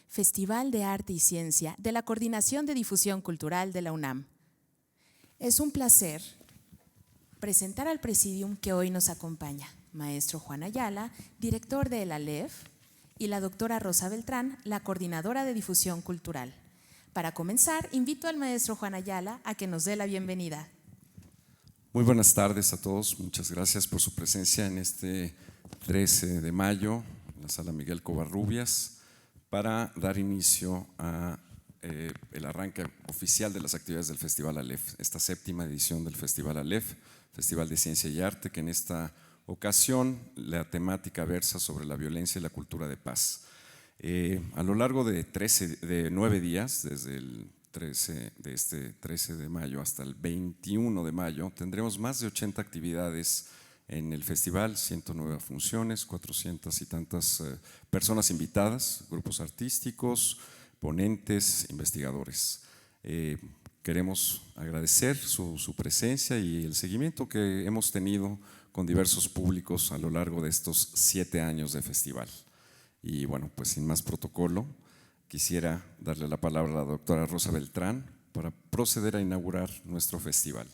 Festival de Arte y Ciencia de la Coordinación de Difusión Cultural de la UNAM. Es un placer presentar al Presidium que hoy nos acompaña, maestro Juan Ayala, director de la ALEF, y la doctora Rosa Beltrán, la coordinadora de difusión cultural. Para comenzar, invito al maestro Juan Ayala a que nos dé la bienvenida. Muy buenas tardes a todos, muchas gracias por su presencia en este 13 de mayo en la Sala Miguel Covarrubias para dar inicio a el arranque oficial de las actividades del Festival ALEF, esta séptima edición del Festival ALEF, Festival de Ciencia y Arte, que en esta ocasión la temática versa sobre la violencia y la cultura de paz. A lo largo de 9 días, desde el 13 de mayo hasta el 21 de mayo, tendremos más de 80 actividades en el festival, 109 funciones, 400 y tantas personas invitadas, grupos artísticos, ponentes, investigadores. Queremos agradecer su presencia y el seguimiento que hemos tenido con diversos públicos a lo largo de estos 7 años de festival. Y bueno, pues sin más protocolo, quisiera darle la palabra a la doctora Rosa Beltrán para proceder a inaugurar nuestro festival.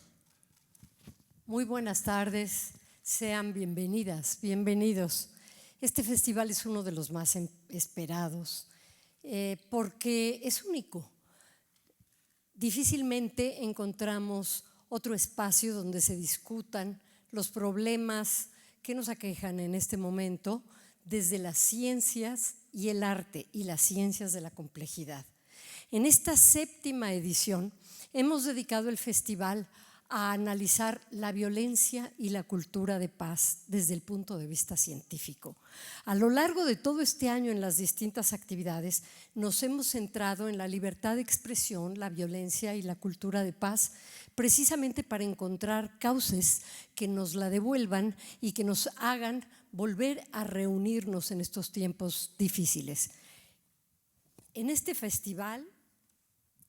Muy buenas tardes, sean bienvenidas, bienvenidos. Este festival es uno de los más esperados porque es único. Difícilmente encontramos otro espacio donde se discutan los problemas que nos aquejan en este momento desde las ciencias y el arte y las ciencias de la complejidad. En esta séptima edición hemos dedicado el festival a analizar la violencia y la cultura de paz desde el punto de vista científico. A lo largo de todo este año en las distintas actividades nos hemos centrado en la libertad de expresión, la violencia y la cultura de paz, precisamente para encontrar cauces que nos la devuelvan y que nos hagan volver a reunirnos en estos tiempos difíciles. En este festival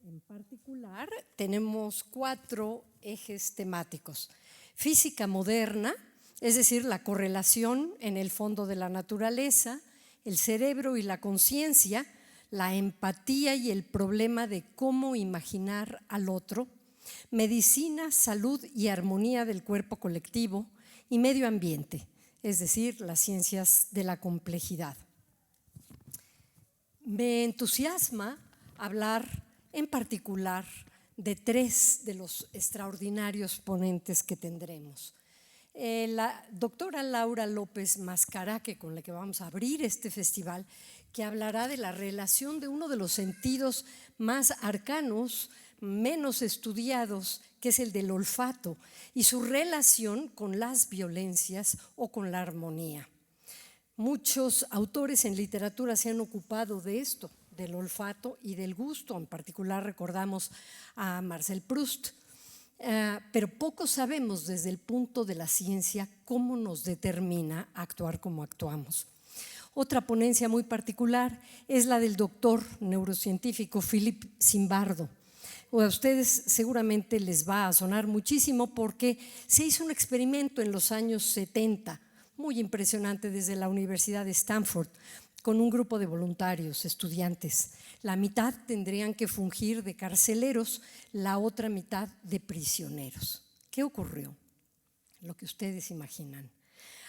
en particular tenemos 4 ejes temáticos: física moderna, es decir, la correlación en el fondo de la naturaleza, el cerebro y la conciencia, la empatía y el problema de cómo imaginar al otro, medicina, salud y armonía del cuerpo colectivo, y medio ambiente, es decir, las ciencias de la complejidad. Me entusiasma hablar en particular de 3 de los extraordinarios ponentes que tendremos. La doctora Laura López Mascaraque, con la que vamos a abrir este festival, que hablará de la relación de uno de los sentidos más arcanos, menos estudiados, que es el del olfato, y su relación con las violencias o con la armonía. Muchos autores en literatura se han ocupado de esto, del olfato y del gusto. En particular recordamos a Marcel Proust, pero poco sabemos desde el punto de la ciencia cómo nos determina actuar como actuamos. Otra ponencia muy particular es la del doctor neurocientífico Philippe Zimbardo. A ustedes seguramente les va a sonar muchísimo porque se hizo un experimento en los años 70, muy impresionante, desde la Universidad de Stanford, con un grupo de voluntarios, estudiantes. La mitad tendrían que fungir de carceleros, la otra mitad de prisioneros. ¿Qué ocurrió? Lo que ustedes imaginan.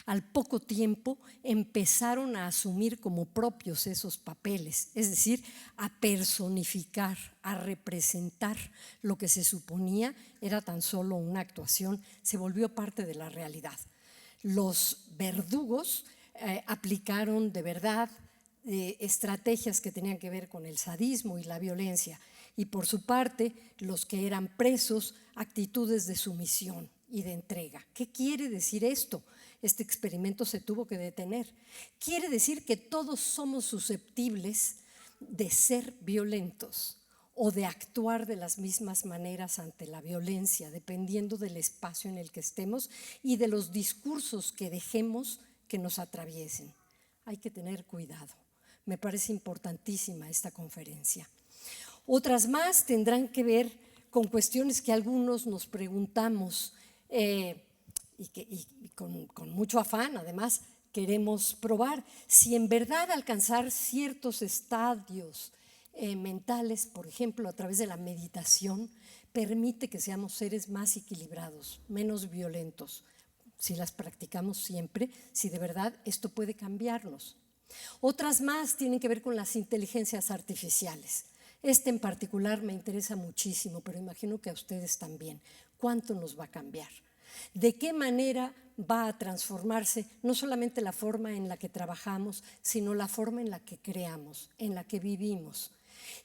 Al poco tiempo empezaron a asumir como propios esos papeles, es decir, a personificar, a representar lo que se suponía era tan solo una actuación, se volvió parte de la realidad. Los verdugos aplicaron de verdad estrategias que tenían que ver con el sadismo y la violencia, y por su parte los que eran presos, actitudes de sumisión y de entrega. ¿Qué quiere decir esto? Este experimento se tuvo que detener. Quiere decir que todos somos susceptibles de ser violentos o de actuar de las mismas maneras ante la violencia, dependiendo del espacio en el que estemos y de los discursos que dejemos que nos atraviesen. Hay que tener cuidado. Me parece importantísima esta conferencia. Otras más tendrán que ver con cuestiones que algunos nos preguntamos y con mucho afán, además, queremos probar si en verdad alcanzar ciertos estadios mentales, por ejemplo, a través de la meditación, permite que seamos seres más equilibrados, menos violentos, si las practicamos siempre, si de verdad esto puede cambiarnos. Otras más tienen que ver con las inteligencias artificiales. Este en particular me interesa muchísimo, pero imagino que a ustedes también. ¿Cuánto nos va a cambiar? ¿De qué manera va a transformarse no solamente la forma en la que trabajamos, sino la forma en la que creamos, en la que vivimos?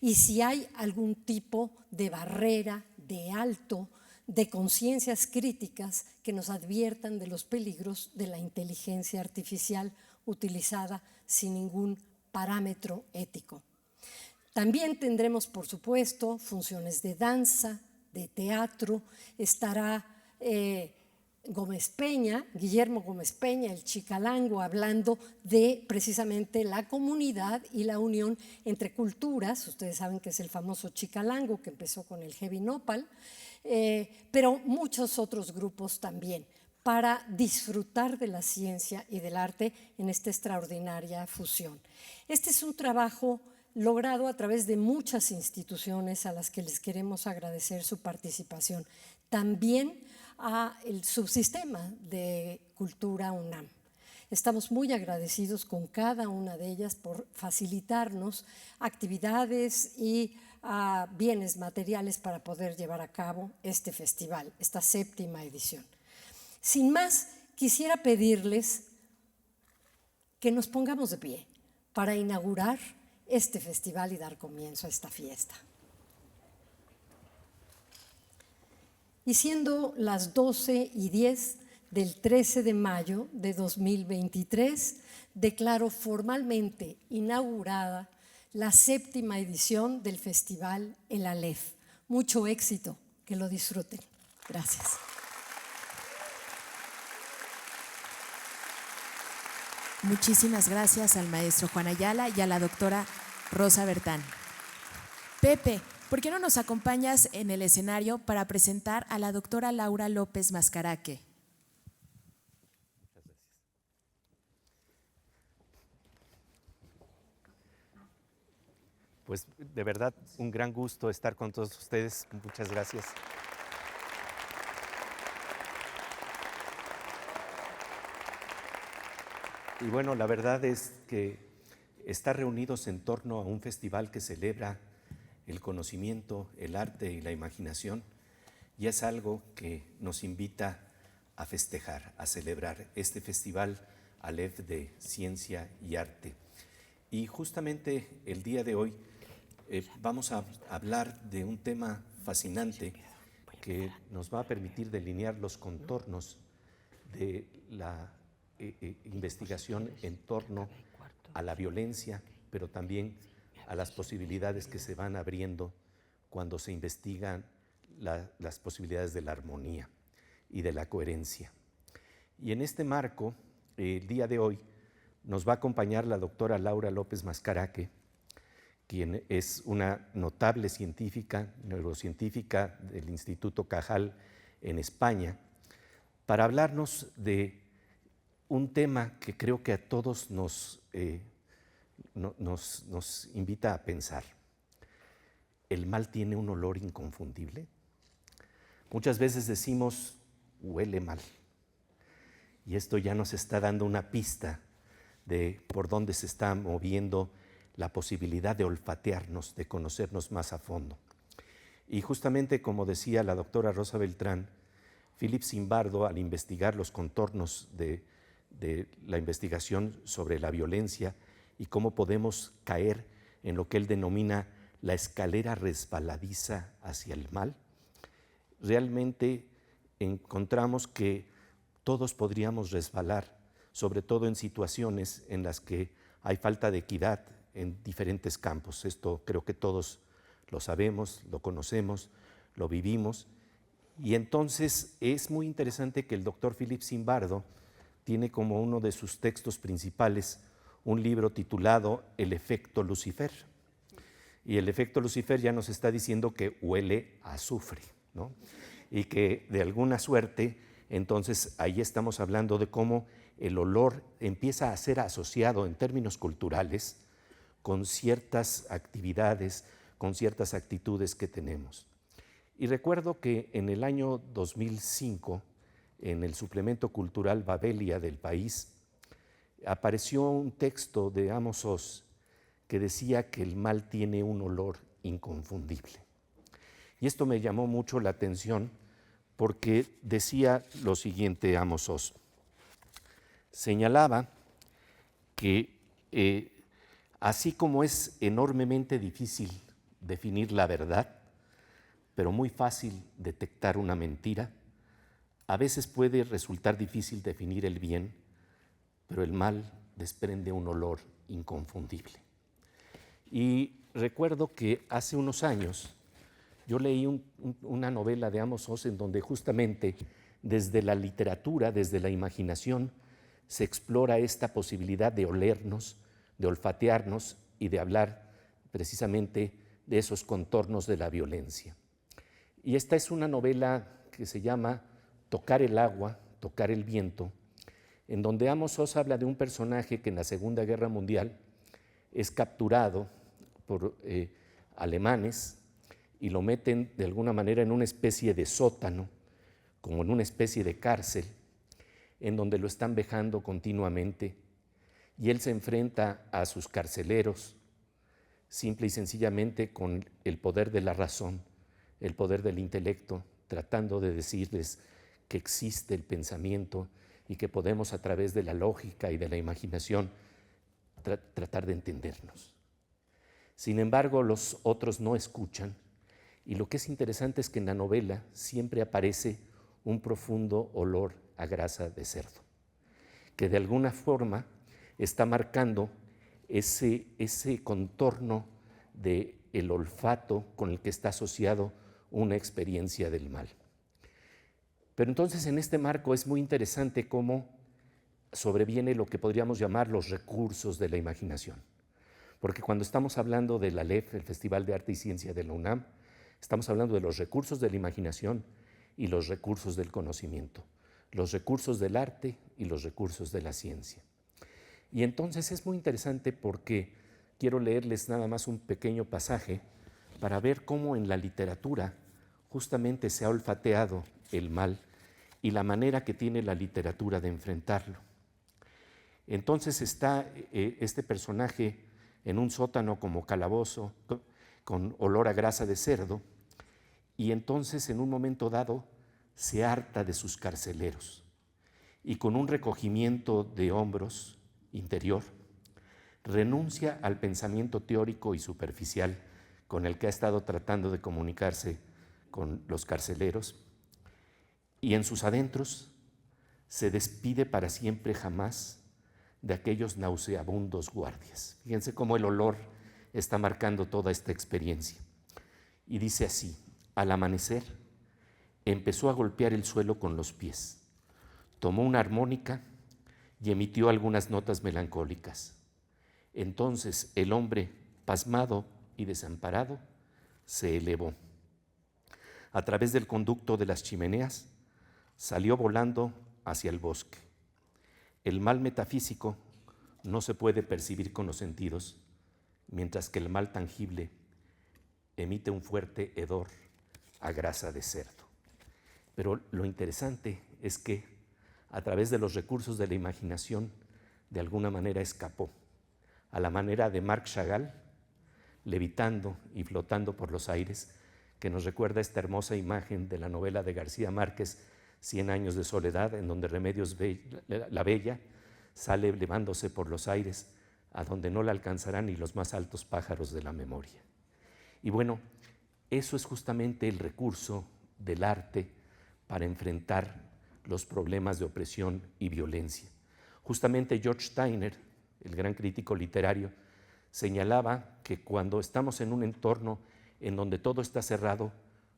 Y si hay algún tipo de barrera, de alto, de conciencias críticas que nos adviertan de los peligros de la inteligencia artificial utilizada sin ningún parámetro ético. También tendremos, por supuesto, funciones de danza, de teatro. Estará Guillermo Gómez Peña, el Chicalango, hablando de precisamente la comunidad y la unión entre culturas. Ustedes saben que es el famoso Chicalango que empezó con el Heavy Nopal, pero muchos otros grupos también, para disfrutar de la ciencia y del arte en esta extraordinaria fusión. Este es un trabajo logrado a través de muchas instituciones a las que les queremos agradecer su participación. También a el subsistema de Cultura UNAM. Estamos muy agradecidos con cada una de ellas por facilitarnos actividades y bienes materiales para poder llevar a cabo este festival, esta 7ª edición. Sin más, quisiera pedirles que nos pongamos de pie para inaugurar este festival y dar comienzo a esta fiesta. Y siendo las 12:10 del 13 de mayo de 2023, declaro formalmente inaugurada la 7ª edición del Festival El Aleph. Mucho éxito, que lo disfruten. Gracias. Muchísimas gracias al maestro Juan Ayala y a la doctora Rosa Bertán. Pepe, ¿por qué no nos acompañas en el escenario para presentar a la doctora Laura López Mascaraque? Muchas gracias. Pues de verdad un gran gusto estar con todos ustedes. Muchas gracias. Y bueno, la verdad es que estar reunidos en torno a un festival que celebra el conocimiento, el arte y la imaginación ya es algo que nos invita a festejar, a celebrar este Festival Aleph de Ciencia y Arte. Y justamente el día de hoy vamos a hablar de un tema fascinante que nos va a permitir delinear los contornos de la investigación en torno a la violencia, pero también a las posibilidades que se van abriendo cuando se investigan las posibilidades de la armonía y de la coherencia. Y en este marco, el día de hoy, nos va a acompañar la doctora Laura López Mascaraque, quien es una notable científica, neurocientífica del Instituto Cajal en España, para hablarnos de un tema que creo que a todos nos invita a pensar. ¿El mal tiene un olor inconfundible? Muchas veces decimos, huele mal. Y esto ya nos está dando una pista de por dónde se está moviendo la posibilidad de olfatearnos, de conocernos más a fondo. Y justamente como decía la doctora Rosa Beltrán, Philip Zimbardo, al investigar los contornos de la investigación sobre la violencia y cómo podemos caer en lo que él denomina la escalera resbaladiza hacia el mal, realmente encontramos que todos podríamos resbalar, sobre todo en situaciones en las que hay falta de equidad en diferentes campos. Esto creo que todos lo sabemos, lo conocemos, lo vivimos. Y entonces es muy interesante que el doctor Philip Zimbardo tiene como uno de sus textos principales un libro titulado El efecto Lucifer. Y el efecto Lucifer ya nos está diciendo que huele a azufre, ¿no? Y que de alguna suerte Entonces ahí estamos hablando de cómo el olor empieza a ser asociado en términos culturales con ciertas actividades, con ciertas actitudes que tenemos. Y recuerdo que en el año 2005, en el suplemento cultural Babelia del País, apareció un texto de Amos Oz que decía que el mal tiene un olor inconfundible. Y esto me llamó mucho la atención porque decía lo siguiente Amos Oz. Señalaba que así como es enormemente difícil definir la verdad, pero muy fácil detectar una mentira, a veces puede resultar difícil definir el bien, pero el mal desprende un olor inconfundible. Y recuerdo que hace unos años yo leí una novela de Amos Oz en donde justamente desde la literatura, desde la imaginación, se explora esta posibilidad de olernos, de olfatearnos y de hablar precisamente de esos contornos de la violencia. Y esta es una novela que se llama Tocar el agua, tocar el viento, en donde Amos Oz habla de un personaje que en la Segunda Guerra Mundial es capturado por alemanes y lo meten de alguna manera en una especie de sótano, como en una especie de cárcel, en donde lo están vejando continuamente, y él se enfrenta a sus carceleros simple y sencillamente con el poder de la razón, el poder del intelecto, tratando de decirles que existe el pensamiento y que podemos a través de la lógica y de la imaginación tratar de entendernos. Sin embargo, los otros no escuchan, y lo que es interesante es que en la novela siempre aparece un profundo olor a grasa de cerdo, que de alguna forma está marcando ese contorno del olfato con el que está asociado una experiencia del mal. Pero entonces en este marco es muy interesante cómo sobreviene lo que podríamos llamar los recursos de la imaginación. Porque cuando estamos hablando de la LEF, el Festival de Arte y Ciencia de la UNAM, estamos hablando de los recursos de la imaginación y los recursos del conocimiento, los recursos del arte y los recursos de la ciencia. Y entonces es muy interesante porque quiero leerles nada más un pequeño pasaje para ver cómo en la literatura justamente se ha olfateado el mal y la manera que tiene la literatura de enfrentarlo. Entonces está este personaje en un sótano como calabozo, con olor a grasa de cerdo, y entonces en un momento dado se harta de sus carceleros y con un recogimiento de hombros interior renuncia al pensamiento teórico y superficial con el que ha estado tratando de comunicarse con los carceleros, y en sus adentros se despide para siempre jamás de aquellos nauseabundos guardias. Fíjense cómo el olor está marcando toda esta experiencia. Y dice así: al amanecer empezó a golpear el suelo con los pies, tomó una armónica y emitió algunas notas melancólicas. Entonces el hombre, pasmado y desamparado, se elevó. A través del conducto de las chimeneas salió volando hacia el bosque. El mal metafísico no se puede percibir con los sentidos, mientras que el mal tangible emite un fuerte hedor a grasa de cerdo. Pero lo interesante es que a través de los recursos de la imaginación, de alguna manera escapó, a la manera de Marc Chagall, levitando y flotando por los aires, que nos recuerda esta hermosa imagen de la novela de García Márquez, 100 años de soledad, en donde Remedios la Bella sale elevándose por los aires, a donde no la alcanzarán ni los más altos pájaros de la memoria. Y bueno, eso es justamente el recurso del arte para enfrentar los problemas de opresión y violencia. Justamente George Steiner, el gran crítico literario, señalaba que cuando estamos en un entorno en donde todo está cerrado,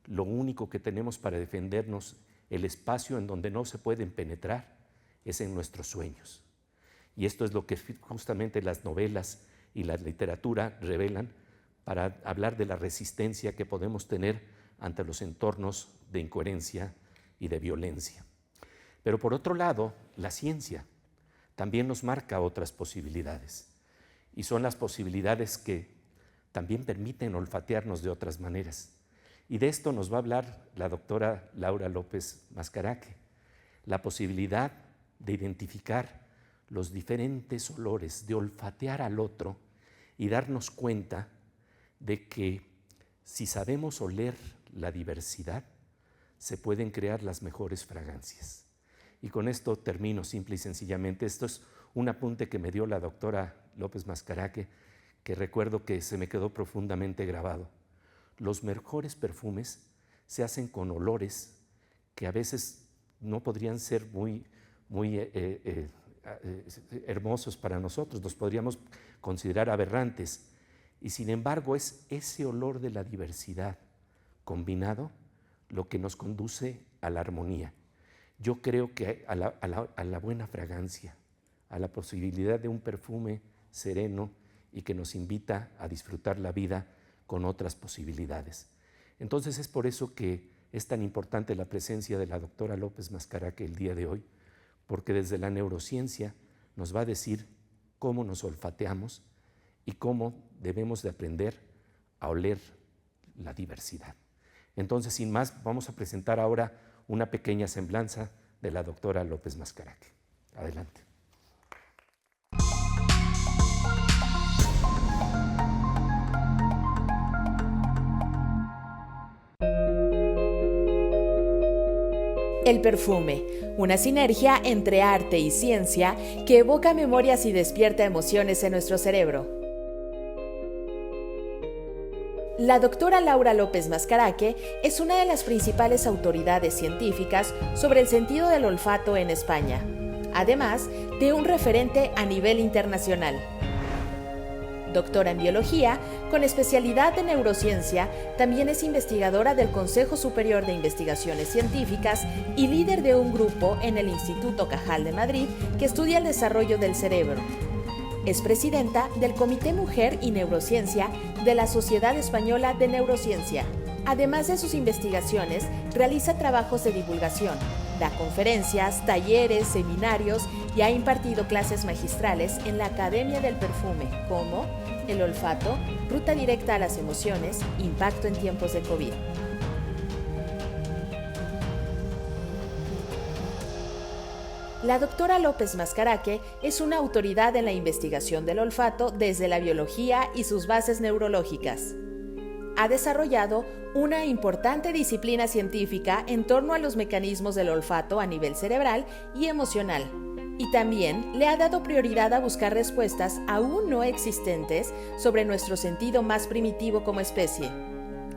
lo único que tenemos para defendernos, el espacio en donde no se pueden penetrar, es en nuestros sueños. Y esto es lo que justamente las novelas y la literatura revelan para hablar de la resistencia que podemos tener ante los entornos de incoherencia y de violencia. Pero por otro lado, la ciencia también nos marca otras posibilidades. Y son las posibilidades que también permiten olfatearnos de otras maneras. Y de esto nos va a hablar la doctora Laura López Mascaraque, la posibilidad de identificar los diferentes olores, de olfatear al otro y darnos cuenta de que si sabemos oler la diversidad, se pueden crear las mejores fragancias. Y con esto termino simple y sencillamente. Esto es un apunte que me dio la doctora López Mascaraque, que recuerdo que se me quedó profundamente grabado. Los mejores perfumes se hacen con olores que a veces no podrían ser muy hermosos para nosotros, los podríamos considerar aberrantes. Y sin embargo es ese olor de la diversidad combinado lo que nos conduce a la armonía. Yo creo que a la buena fragancia, a la posibilidad de un perfume sereno y que nos invita a disfrutar la vida con otras posibilidades. Entonces es por eso que es tan importante la presencia de la doctora López Mascaraque el día de hoy, porque desde la neurociencia nos va a decir cómo nos olfateamos y cómo debemos de aprender a oler la diversidad. Entonces, sin más, vamos a presentar ahora una pequeña semblanza de la doctora López Mascaraque. Adelante. El perfume, una sinergia entre arte y ciencia que evoca memorias y despierta emociones en nuestro cerebro. La doctora Laura López Mascaraque es una de las principales autoridades científicas sobre el sentido del olfato en España, además de un referente a nivel internacional. Doctora en biología, con especialidad en neurociencia, también es investigadora del Consejo Superior de Investigaciones Científicas y líder de un grupo en el Instituto Cajal de Madrid que estudia el desarrollo del cerebro. Es presidenta del Comité Mujer y Neurociencia de la Sociedad Española de Neurociencia. Además de sus investigaciones, realiza trabajos de divulgación, da conferencias, talleres, seminarios y ha impartido clases magistrales en la Academia del Perfume, como el olfato, ruta directa a las emociones, impacto en tiempos de COVID. La doctora López Mascaraque es una autoridad en la investigación del olfato desde la biología y sus bases neurológicas. Ha desarrollado una importante disciplina científica en torno a los mecanismos del olfato a nivel cerebral y emocional, y también le ha dado prioridad a buscar respuestas aún no existentes sobre nuestro sentido más primitivo como especie.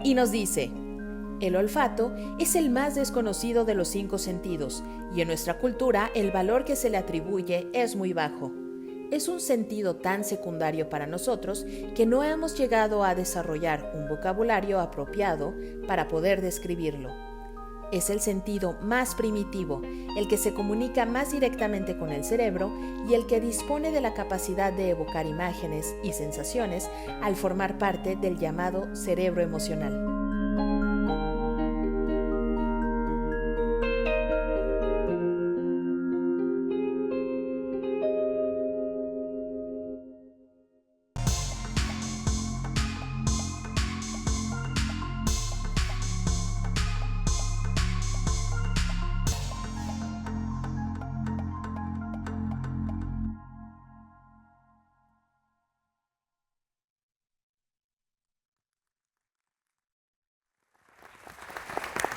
Y nos dice: el olfato es el más desconocido de los 5 sentidos, y en nuestra cultura el valor que se le atribuye es muy bajo. Es un sentido tan secundario para nosotros que no hemos llegado a desarrollar un vocabulario apropiado para poder describirlo. Es el sentido más primitivo, el que se comunica más directamente con el cerebro y el que dispone de la capacidad de evocar imágenes y sensaciones al formar parte del llamado cerebro emocional.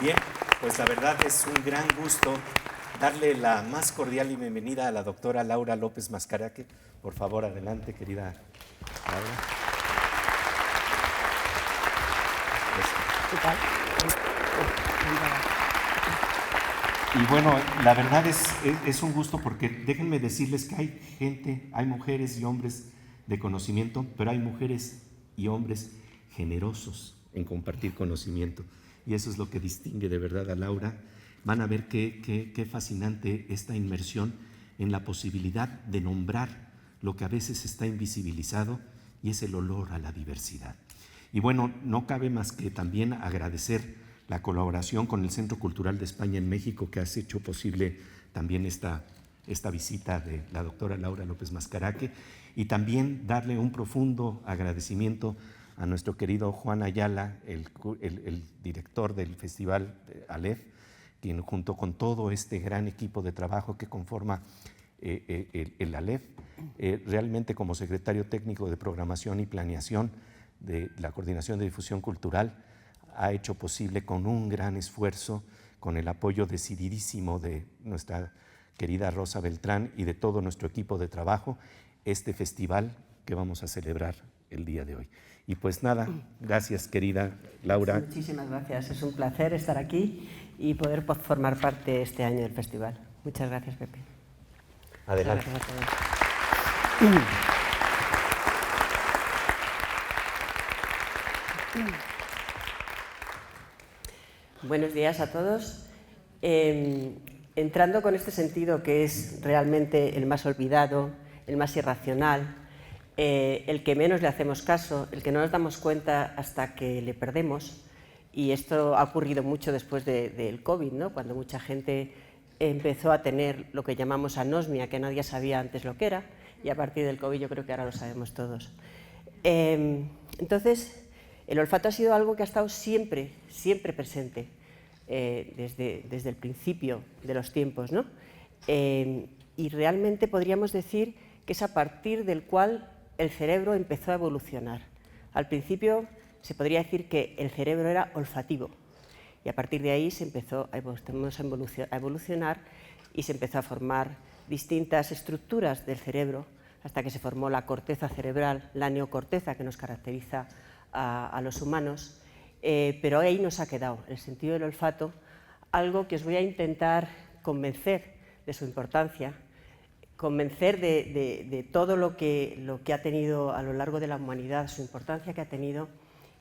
Bien, pues la verdad es un gran gusto darle la más cordial y bienvenida a la doctora Laura López Mascaraque. Por favor, adelante, querida Laura. ¿Qué tal? Y bueno, la verdad es un gusto porque déjenme decirles que hay gente, hay mujeres y hombres de conocimiento, pero hay mujeres y hombres generosos en compartir conocimiento. Y eso es lo que distingue de verdad a Laura. Van a ver qué fascinante esta inmersión en la posibilidad de nombrar lo que a veces está invisibilizado, y es el olor a la diversidad. Y bueno, no cabe más que también agradecer la colaboración con el Centro Cultural de España en México, que has hecho posible también esta visita de la doctora Laura López Mascaraque, y también darle un profundo agradecimiento a nuestro querido Juan Ayala, el director del Festival Aleph, quien junto con todo este gran equipo de trabajo que conforma el Aleph, realmente como secretario técnico de programación y planeación de la Coordinación de Difusión Cultural, ha hecho posible con un gran esfuerzo, con el apoyo decididísimo de nuestra querida Rosa Beltrán y de todo nuestro equipo de trabajo, este festival que vamos a celebrar el día de hoy. Y pues nada, gracias querida Laura. Muchísimas gracias, es un placer estar aquí y poder formar parte este año del festival. Muchas gracias, Pepe. Adelante. Gracias a todos. Buenos días a todos. Entrando con este sentido que es realmente el más olvidado, el más irracional, el que menos le hacemos caso, el que no nos damos cuenta hasta que le perdemos, y esto ha ocurrido mucho después del COVID, ¿no? Cuando mucha gente empezó a tener lo que llamamos anosmia, que nadie sabía antes lo que era, y a partir del COVID yo creo que ahora lo sabemos todos. Entonces, el olfato ha sido algo que ha estado siempre presente, desde el principio de los tiempos, ¿no? Y realmente podríamos decir que es a partir del cual el cerebro empezó a evolucionar. Al principio se podría decir que el cerebro era olfativo, y a partir de ahí se empezó a evolucionar y se empezó a formar distintas estructuras del cerebro, hasta que se formó la corteza cerebral, la neocorteza que nos caracteriza a los humanos, pero ahí nos ha quedado el sentido del olfato, algo que os voy a intentar convencer de su importancia, convencer de todo lo que ha tenido a lo largo de la humanidad, su importancia que ha tenido,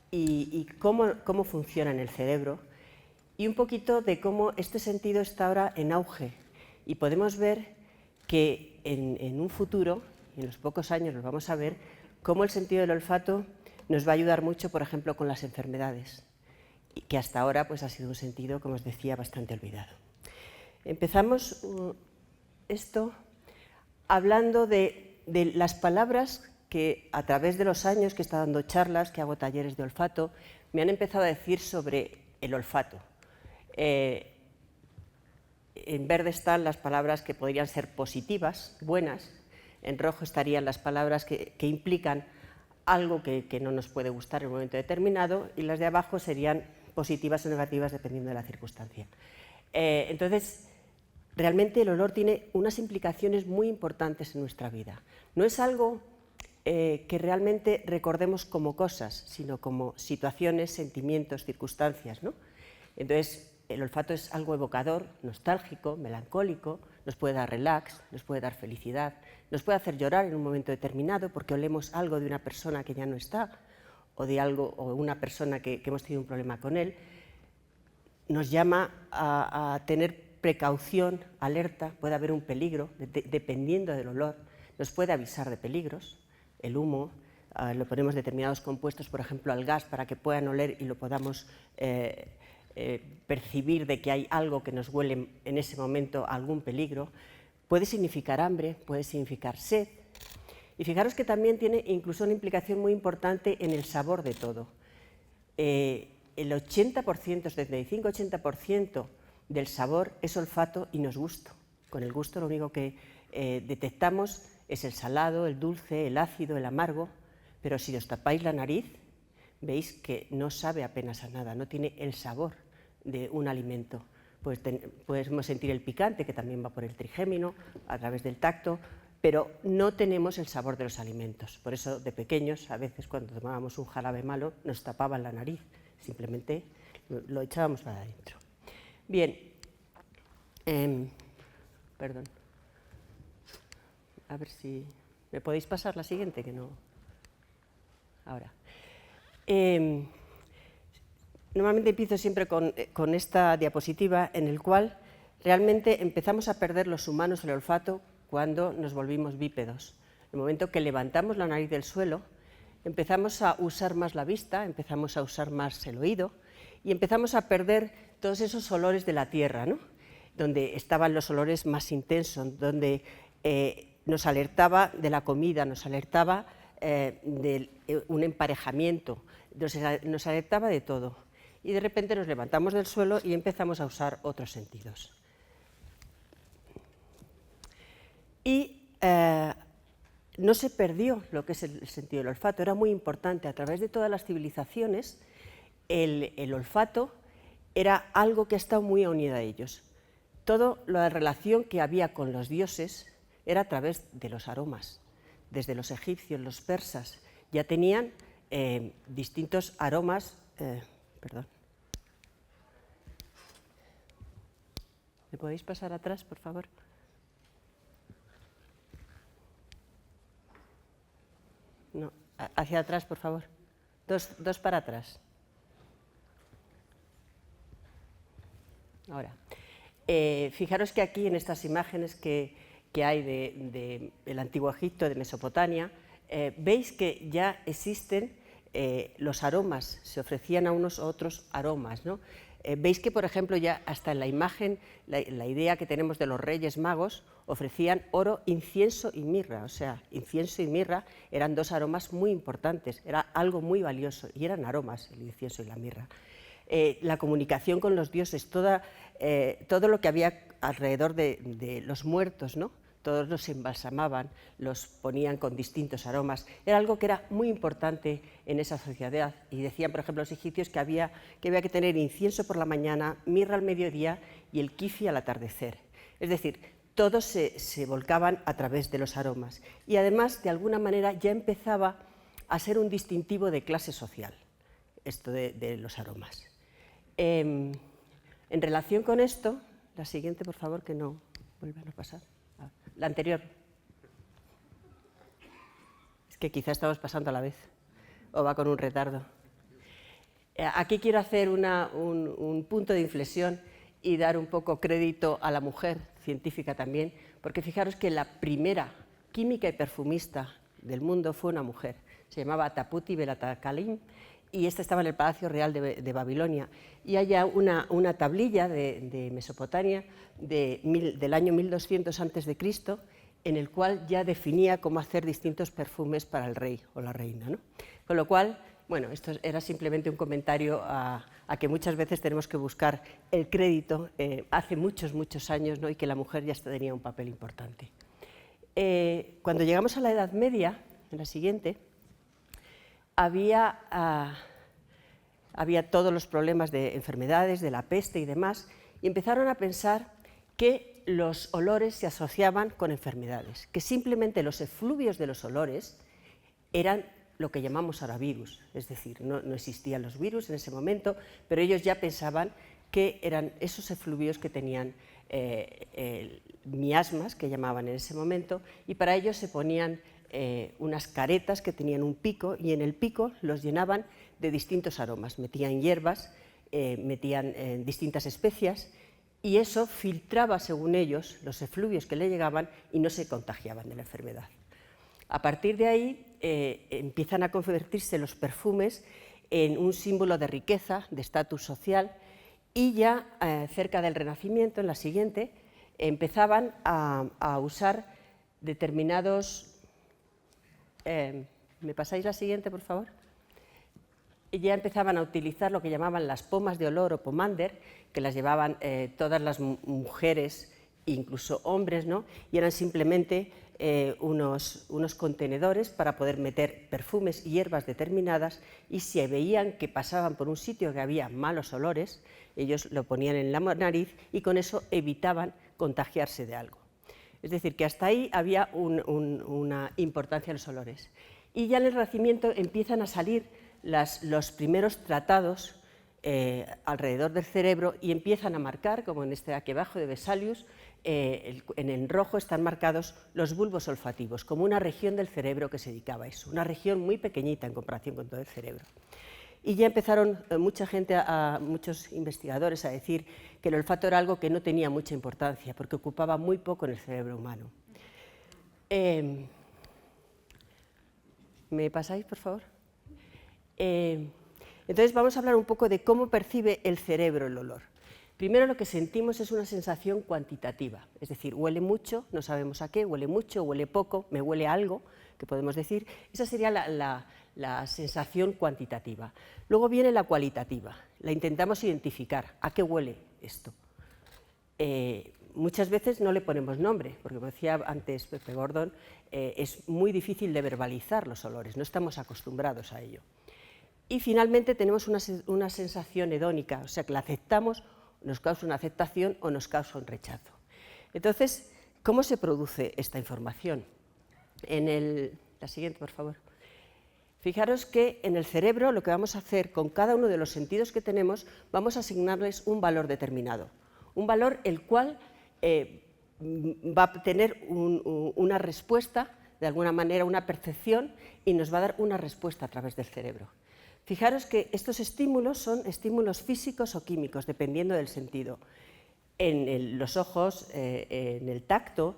y cómo funciona en el cerebro, y un poquito de cómo este sentido está ahora en auge, y podemos ver que en un futuro, y en los pocos años lo vamos a ver, cómo el sentido del olfato nos va a ayudar mucho, por ejemplo, con las enfermedades, y que hasta ahora pues, ha sido un sentido, como os decía, bastante olvidado. Empezamos esto hablando de las palabras que a través de los años que he estado dando charlas, que hago talleres de olfato, me han empezado a decir sobre el olfato. En verde están las palabras que podrían ser positivas, buenas, en rojo estarían las palabras que implican algo que no nos puede gustar en un momento determinado, y las de abajo serían positivas o negativas dependiendo de la circunstancia. Entonces, realmente el olor tiene unas implicaciones muy importantes en nuestra vida. No es algo que realmente recordemos como cosas, sino como situaciones, sentimientos, circunstancias, ¿no? Entonces, el olfato es algo evocador, nostálgico, melancólico, nos puede dar relax, nos puede dar felicidad, nos puede hacer llorar en un momento determinado porque olemos algo de una persona que ya no está, o de algo, o una persona que hemos tenido un problema con él. Nos llama a tener precaución, alerta, puede haber un peligro, dependiendo del olor, nos puede avisar de peligros. El humo, lo ponemos determinados compuestos, por ejemplo, al gas, para que puedan oler y lo podamos percibir de que hay algo que nos huele en ese momento a algún peligro. Puede significar hambre, puede significar sed. Y fijaros que también tiene incluso una implicación muy importante en el sabor de todo. El 80%, 75-80% del sabor es olfato y no es gusto. Con el gusto lo único que detectamos es el salado, el dulce, el ácido, el amargo, pero si os tapáis la nariz, veis que no sabe apenas a nada, no tiene el sabor de un alimento. Pues podemos sentir el picante, que también va por el trigémino, a través del tacto, pero no tenemos el sabor de los alimentos. Por eso, de pequeños, a veces cuando tomábamos un jarabe malo, nos tapaban la nariz, simplemente lo echábamos para adentro. Bien, perdón. A ver si me podéis pasar la siguiente, que no. Ahora. Normalmente empiezo siempre con esta diapositiva en el cual realmente empezamos a perder los humanos el olfato cuando nos volvimos bípedos. En el momento que levantamos la nariz del suelo, empezamos a usar más la vista, empezamos a usar más el oído y empezamos a perder todos esos olores de la tierra, ¿no? donde estaban los olores más intensos, donde nos alertaba de la comida, nos alertaba de un emparejamiento, nos alertaba de todo. Y de repente nos levantamos del suelo y empezamos a usar otros sentidos. Y no se perdió lo que es el sentido del olfato, era muy importante. A través de todas las civilizaciones, el olfato era algo que ha estado muy unido a ellos. Toda la relación que había con los dioses era a través de los aromas. Desde los egipcios, los persas, ya tenían distintos aromas. Perdón. ¿Me podéis pasar atrás, por favor? No, hacia atrás, por favor. Dos para atrás. Ahora, fijaros que aquí en estas imágenes que hay del Antiguo Egipto, de Mesopotamia, veis que ya existen los aromas, se ofrecían a unos u otros aromas, ¿no? Veis que, por ejemplo, ya hasta en la imagen, la idea que tenemos de los Reyes Magos, ofrecían oro, incienso y mirra. O sea, incienso y mirra eran dos aromas muy importantes, era algo muy valioso, y eran aromas, el incienso y la mirra. La comunicación con los dioses, todo lo que había alrededor de los muertos, ¿no? Todos los embalsamaban, los ponían con distintos aromas. Era algo que era muy importante en esa sociedad. Y decían, por ejemplo, los egipcios que había que tener incienso por la mañana, mirra al mediodía y el kifi al atardecer. Es decir, todos se volcaban a través de los aromas. Y además, de alguna manera, ya empezaba a ser un distintivo de clase social, esto de los aromas. En relación con esto, la siguiente, por favor, que no vuelvan a pasar. La anterior. Es que quizá estamos pasando a la vez, o va con un retardo. Aquí quiero hacer un punto de inflexión y dar un poco crédito a la mujer científica también, porque fijaros que la primera química y perfumista del mundo fue una mujer. Se llamaba Taputi Belatakalim, y esta estaba en el Palacio Real de Babilonia. Y hay una tablilla de Mesopotamia del año 1200 a.C., en el cual ya definía cómo hacer distintos perfumes para el rey o la reina, ¿no? Con lo cual, bueno, esto era simplemente un comentario a que muchas veces tenemos que buscar el crédito hace muchos, muchos años, ¿no? Y que la mujer ya tenía un papel importante. Cuando llegamos a la Edad Media, en la siguiente, había todos los problemas de enfermedades, de la peste y demás, y empezaron a pensar que los olores se asociaban con enfermedades, que simplemente los efluvios de los olores eran lo que llamamos ahora virus, es decir, no existían los virus en ese momento, pero ellos ya pensaban que eran esos efluvios que tenían miasmas, que llamaban en ese momento, y para ellos se ponían unas caretas que tenían un pico, y en el pico los llenaban de distintos aromas, metían hierbas, metían distintas especias, y eso filtraba, según ellos, los efluvios que le llegaban y no se contagiaban de la enfermedad. A partir de ahí empiezan a convertirse los perfumes en un símbolo de riqueza, de estatus social, y ya cerca del Renacimiento, en la siguiente, empezaban a usar determinados... ¿Me pasáis la siguiente, por favor? Y ya empezaban a utilizar lo que llamaban las pomas de olor o pomander, que las llevaban todas las mujeres, incluso hombres, ¿no? Y eran simplemente unos contenedores para poder meter perfumes y hierbas determinadas, y si veían que pasaban por un sitio que había malos olores, ellos lo ponían en la nariz y con eso evitaban contagiarse de algo. Es decir, que hasta ahí había una importancia en los olores. Y ya en el Renacimiento empiezan a salir los primeros tratados alrededor del cerebro y empiezan a marcar, como en este de aquí abajo de Vesalius, en el rojo están marcados los bulbos olfativos, como una región del cerebro que se dedicaba a eso, una región muy pequeñita en comparación con todo el cerebro. Y ya empezaron muchos investigadores a decir que el olfato era algo que no tenía mucha importancia, porque ocupaba muy poco en el cerebro humano. ¿Me pasáis, por favor? Entonces vamos a hablar un poco de cómo percibe el cerebro el olor. Primero lo que sentimos es una sensación cuantitativa, es decir, huele mucho, no sabemos a qué, huele mucho, huele poco, me huele a algo, que podemos decir. Esa sería la sensación cuantitativa. Luego viene la cualitativa, la intentamos identificar, ¿a qué huele esto? Muchas veces no le ponemos nombre, porque como decía antes Pepe Gordon, es muy difícil de verbalizar los olores, no estamos acostumbrados a ello. Y finalmente tenemos una sensación hedónica, o sea que la aceptamos, nos causa una aceptación o nos causa un rechazo. Entonces, ¿cómo se produce esta información? La siguiente, por favor. Fijaros que en el cerebro lo que vamos a hacer con cada uno de los sentidos que tenemos, vamos a asignarles un valor determinado, un valor el cual va a tener una respuesta, de alguna manera una percepción, y nos va a dar una respuesta a través del cerebro. Fijaros que estos estímulos son estímulos físicos o químicos, dependiendo del sentido. En los ojos, en el tacto,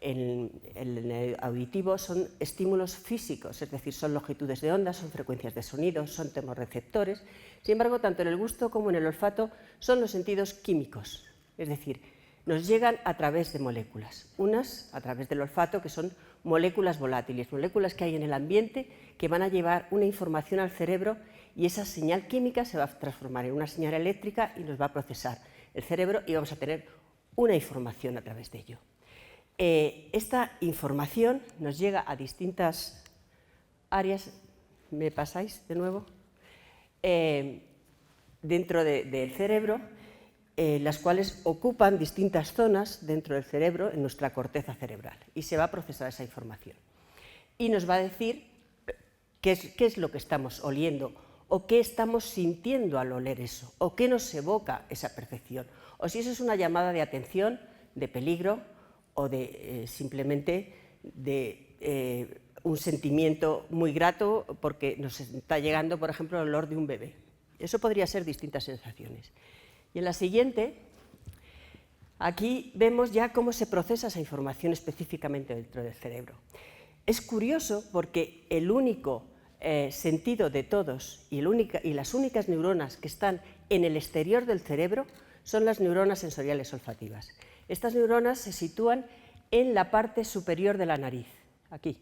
en el auditivo son estímulos físicos, es decir, son longitudes de onda, son frecuencias de sonido, son termorreceptores. Sin embargo, tanto en el gusto como en el olfato son los sentidos químicos, es decir, nos llegan a través de moléculas, unas a través del olfato, que son moléculas volátiles, moléculas que hay en el ambiente que van a llevar una información al cerebro, y esa señal química se va a transformar en una señal eléctrica y nos va a procesar el cerebro y vamos a tener una información a través de ello. Esta información nos llega a distintas áreas, ¿me pasáis de nuevo? Dentro del cerebro, las cuales ocupan distintas zonas dentro del cerebro, en nuestra corteza cerebral, y se va a procesar esa información. Y nos va a decir qué es lo que estamos oliendo, o qué estamos sintiendo al oler eso, o qué nos evoca esa percepción, o si eso es una llamada de atención, de peligro, o de simplemente de un sentimiento muy grato porque nos está llegando, por ejemplo, el olor de un bebé. Eso podría ser distintas sensaciones. Y en la siguiente, aquí vemos ya cómo se procesa esa información específicamente dentro del cerebro. Es curioso porque el único sentido de todos y las únicas neuronas que están en el exterior del cerebro son las neuronas sensoriales olfativas. Estas neuronas se sitúan en la parte superior de la nariz, aquí.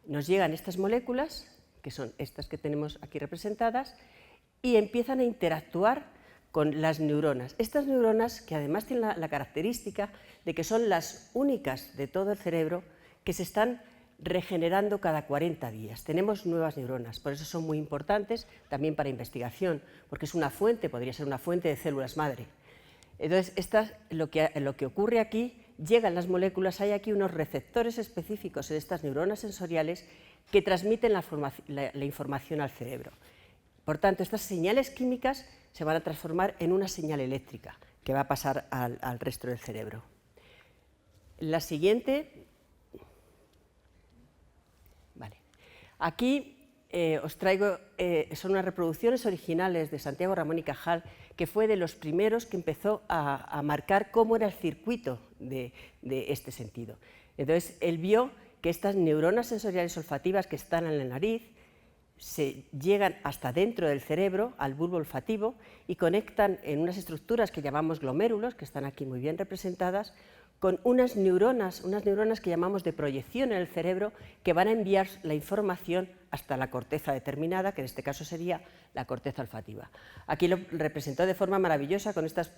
Nos llegan estas moléculas, que son estas que tenemos aquí representadas, y empiezan a interactuar con las neuronas. Estas neuronas, que además tienen la característica de que son las únicas de todo el cerebro que se están regenerando cada 40 días. Tenemos nuevas neuronas, por eso son muy importantes también para investigación, porque es una fuente, podría ser una fuente de células madre. Entonces, lo que ocurre aquí, llegan las moléculas, hay aquí unos receptores específicos en estas neuronas sensoriales que transmiten la información al cerebro. Por tanto, estas señales químicas se van a transformar en una señal eléctrica que va a pasar al resto del cerebro. La siguiente. Vale. Aquí os traigo, son unas reproducciones originales de Santiago Ramón y Cajal, que fue de los primeros que empezó a marcar cómo era el circuito de este sentido. Entonces, él vio que estas neuronas sensoriales olfativas que están en la nariz se llegan hasta dentro del cerebro, al bulbo olfativo, y conectan en unas estructuras que llamamos glomérulos, que están aquí muy bien representadas, con unas neuronas que llamamos de proyección en el cerebro, que van a enviar la información hasta la corteza determinada, que en este caso sería la corteza olfativa. Aquí lo representó de forma maravillosa con estas,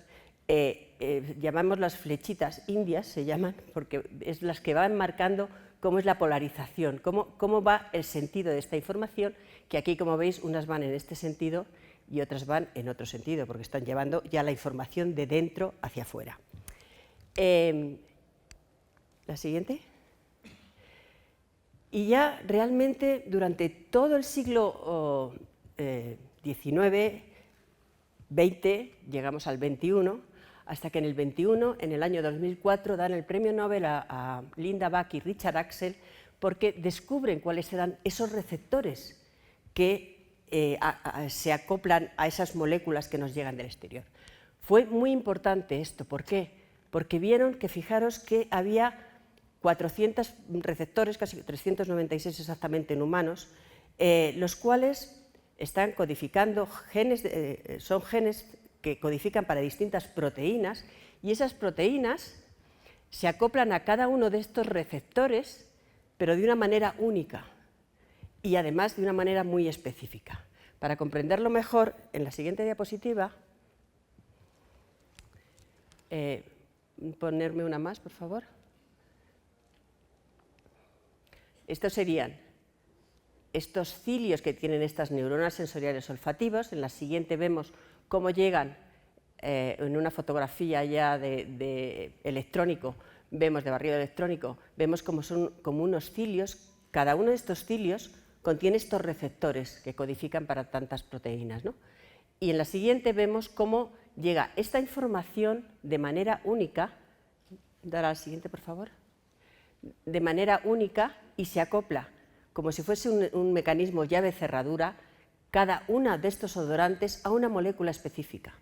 llamamos las flechitas indias, se llaman, porque es las que van marcando cómo es la polarización, cómo va el sentido de esta información, que aquí, como veis, unas van en este sentido y otras van en otro sentido, porque están llevando ya la información de dentro hacia afuera. La siguiente. Y ya realmente durante todo el siglo XIX, XX, llegamos al XXI, hasta que en el XXI, en el año 2004, dan el premio Nobel a Linda Buck y Richard Axel porque descubren cuáles eran esos receptores que se acoplan a esas moléculas que nos llegan del exterior. Fue muy importante esto, ¿por qué? Porque vieron que, fijaros, que había 400 receptores, casi 396 exactamente en humanos, los cuales están codificando genes, son genes que codifican para distintas proteínas, y esas proteínas se acoplan a cada uno de estos receptores, pero de una manera única y además de una manera muy específica. Para comprenderlo mejor, en la siguiente diapositiva, ponerme una más, por favor. Estos serían estos cilios que tienen estas neuronas sensoriales olfativas. En la siguiente vemos cómo llegan en una fotografía ya de electrónico, vemos de barrido electrónico, vemos cómo son como unos cilios. Cada uno de estos cilios contiene estos receptores que codifican para tantas proteínas, ¿no? Y en la siguiente vemos cómo llega esta información de manera única, dar a la siguiente, por favor, de manera única, y se acopla como si fuese un mecanismo llave-cerradura cada una de estos odorantes a una molécula específica,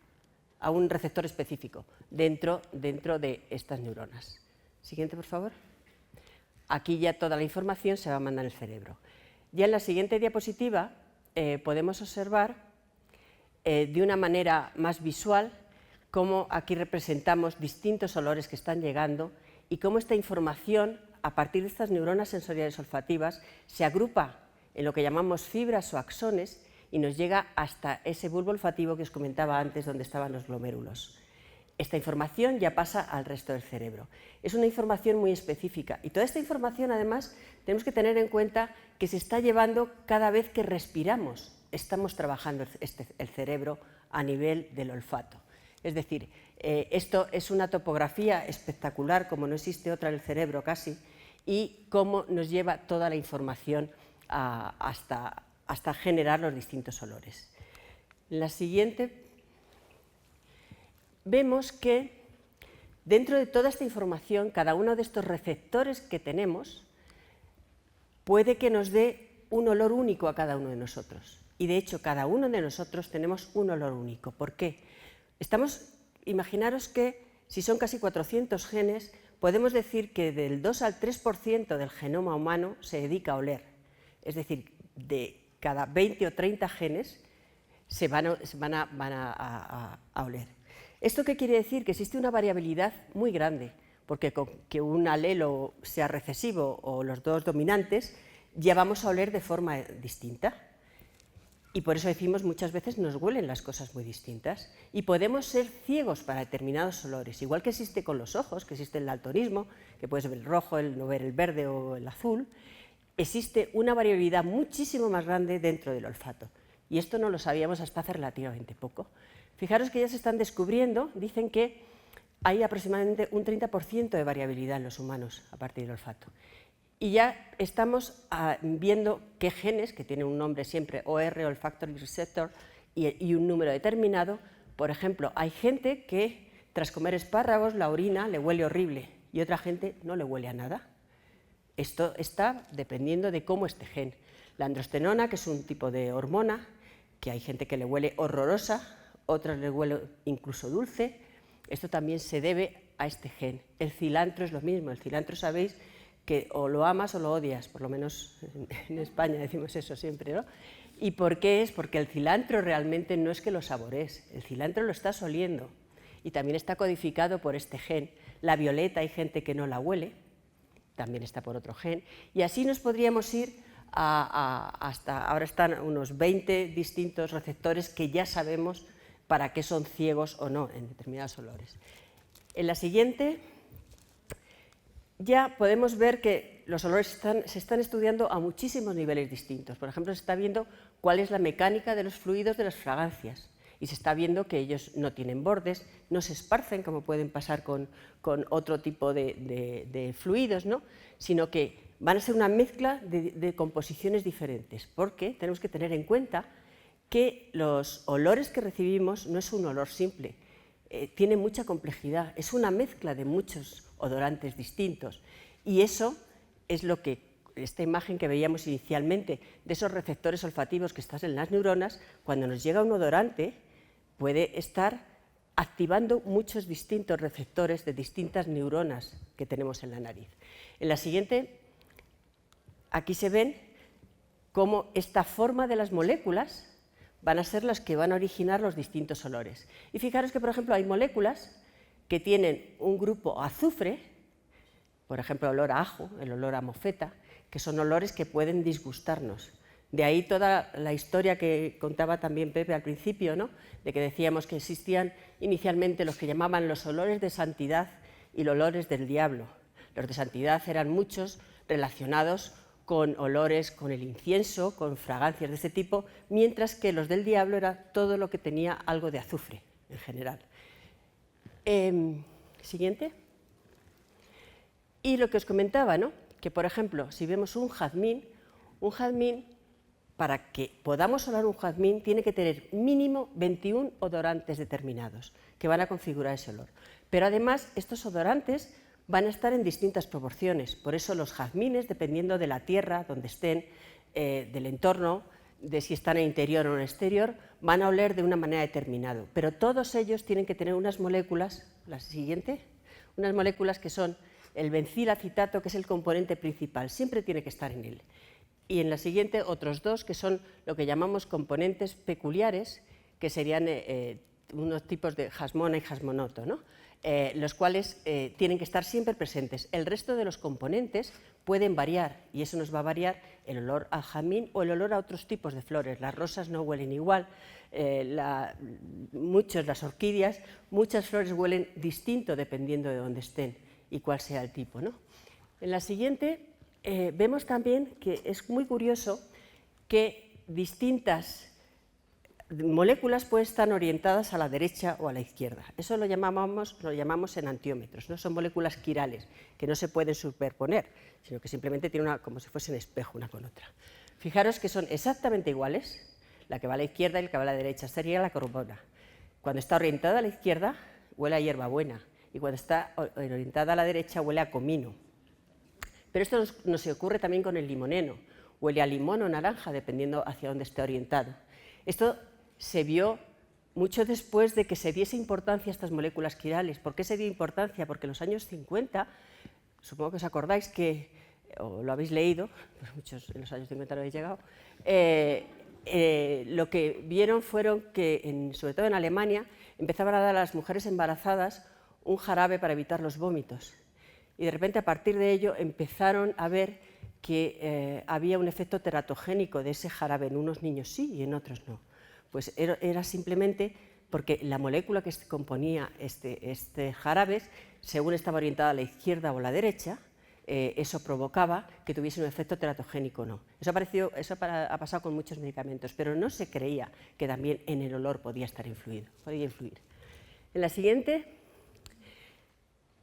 a un receptor específico dentro de estas neuronas. Siguiente, por favor. Aquí ya toda la información se va a mandar al cerebro. Ya en la siguiente diapositiva podemos observar de una manera más visual cómo aquí representamos distintos olores que están llegando y cómo esta información, a partir de estas neuronas sensoriales olfativas, se agrupa en lo que llamamos fibras o axones y nos llega hasta ese bulbo olfativo que os comentaba antes, donde estaban los glomérulos. Esta información ya pasa al resto del cerebro. Es una información muy específica y toda esta información, además, tenemos que tener en cuenta que se está llevando cada vez que respiramos. Estamos trabajando el cerebro a nivel del olfato. Es decir, esto es una topografía espectacular, como no existe otra en el cerebro casi, y cómo nos lleva toda la información hasta generar los distintos olores. En la siguiente vemos que dentro de toda esta información, cada uno de estos receptores que tenemos puede que nos dé un olor único a cada uno de nosotros. Y de hecho, cada uno de nosotros tenemos un olor único. ¿Por qué? Imaginaros que si son casi 400 genes, podemos decir que del 2 al 3% del genoma humano se dedica a oler. Es decir, de cada 20 o 30 genes se van a oler. ¿Esto qué quiere decir? Que existe una variabilidad muy grande, porque con que un alelo sea recesivo o los dos dominantes, ya vamos a oler de forma distinta. Y por eso decimos muchas veces nos huelen las cosas muy distintas y podemos ser ciegos para determinados olores, igual que existe con los ojos, que existe el daltonismo, que puedes ver el rojo, no ver el verde o el azul. Existe una variabilidad muchísimo más grande dentro del olfato y esto no lo sabíamos hasta hace relativamente poco. Fijaros que ya se están descubriendo, dicen que hay aproximadamente un 30% de variabilidad en los humanos a partir del olfato. Y ya estamos viendo qué genes, que tienen un nombre siempre, OR, Olfactory Receptor, y un número determinado. Por ejemplo, hay gente que tras comer espárragos la orina le huele horrible y otra gente no le huele a nada. Esto está dependiendo de cómo este gen. La androstenona, que es un tipo de hormona, que hay gente que le huele horrorosa, otras le huele incluso dulce. Esto también se debe a este gen. El cilantro es lo mismo. El cilantro, sabéis, que o lo amas o lo odias, por lo menos en España decimos eso siempre, ¿no? ¿Y por qué es? Porque el cilantro realmente no es que lo saborees, el cilantro lo estás oliendo y también está codificado por este gen. La violeta hay gente que no la huele, también está por otro gen, y así nos podríamos ir hasta ahora están unos 20 distintos receptores que ya sabemos para qué son ciegos o no en determinados olores. En la siguiente ya podemos ver que los olores se están estudiando a muchísimos niveles distintos. Por ejemplo, se está viendo cuál es la mecánica de los fluidos de las fragancias y se está viendo que ellos no tienen bordes, no se esparcen como pueden pasar con otro tipo de fluidos, ¿no? Sino que van a ser una mezcla de composiciones diferentes, porque tenemos que tener en cuenta que los olores que recibimos no es un olor simple, tiene mucha complejidad, es una mezcla de muchos odorantes distintos y eso es lo que esta imagen que veíamos inicialmente de esos receptores olfativos que están en las neuronas, cuando nos llega un odorante puede estar activando muchos distintos receptores de distintas neuronas que tenemos en la nariz. En la siguiente, aquí se ven cómo esta forma de las moléculas van a ser las que van a originar los distintos olores. Y fijaros que, por ejemplo, hay moléculas que tienen un grupo azufre, por ejemplo, el olor a ajo, el olor a mofeta, que son olores que pueden disgustarnos. De ahí toda la historia que contaba también Pepe al principio, ¿no? De que decíamos que existían inicialmente los que llamaban los olores de santidad y los olores del diablo. Los de santidad eran muchos relacionados con olores, con el incienso, con fragancias de ese tipo, mientras que los del diablo era todo lo que tenía algo de azufre en general. Siguiente. Y lo que os comentaba, ¿no? Que por ejemplo, si vemos un jazmín, para que podamos oler un jazmín, tiene que tener mínimo 21 odorantes determinados, que van a configurar ese olor. Pero además, estos odorantes van a estar en distintas proporciones, por eso los jazmines, dependiendo de la tierra donde estén, del entorno, de si están en interior o en exterior, van a oler de una manera determinada, pero todos ellos tienen que tener unas moléculas, la siguiente, unas moléculas que son el bencilacetato, que es el componente principal, siempre tiene que estar en él, y en la siguiente otros dos que son lo que llamamos componentes peculiares, que serían unos tipos de jasmona y jasmonoto, ¿no? Los cuales tienen que estar siempre presentes. El resto de los componentes pueden variar y eso nos va a variar el olor al jazmín o el olor a otros tipos de flores. Las rosas no huelen igual, las orquídeas, muchas flores huelen distinto dependiendo de dónde estén y cuál sea el tipo, ¿no? En la siguiente vemos también que es muy curioso que distintas moléculas pueden estar orientadas a la derecha o a la izquierda. Eso lo llamamos enantiómetros, ¿no? Son moléculas quirales que no se pueden superponer, sino que simplemente tienen como si fuesen espejo una con otra. Fijaros que son exactamente iguales, la que va a la izquierda y la que va a la derecha, sería la carbona. Cuando está orientada a la izquierda, huele a hierbabuena, y cuando está orientada a la derecha, huele a comino. Pero esto nos ocurre también con el limoneno, huele a limón o naranja, dependiendo hacia dónde esté orientado. Esto se vio mucho después de que se diese importancia a estas moléculas quirales. ¿Por qué se dio importancia? Porque en los años 50, supongo que os acordáis que, o lo habéis leído, pues muchos en los años 50 no habéis llegado, lo que vieron fueron que, sobre todo en Alemania, empezaban a dar a las mujeres embarazadas un jarabe para evitar los vómitos. Y de repente, a partir de ello, empezaron a ver que había un efecto teratogénico de ese jarabe, en unos niños sí y en otros no. Pues era simplemente porque la molécula que componía este jarabe, según estaba orientada a la izquierda o a la derecha, eso provocaba que tuviese un efecto teratogénico o no. Eso ha pasado con muchos medicamentos, pero no se creía que también en el olor podía influir. En la siguiente,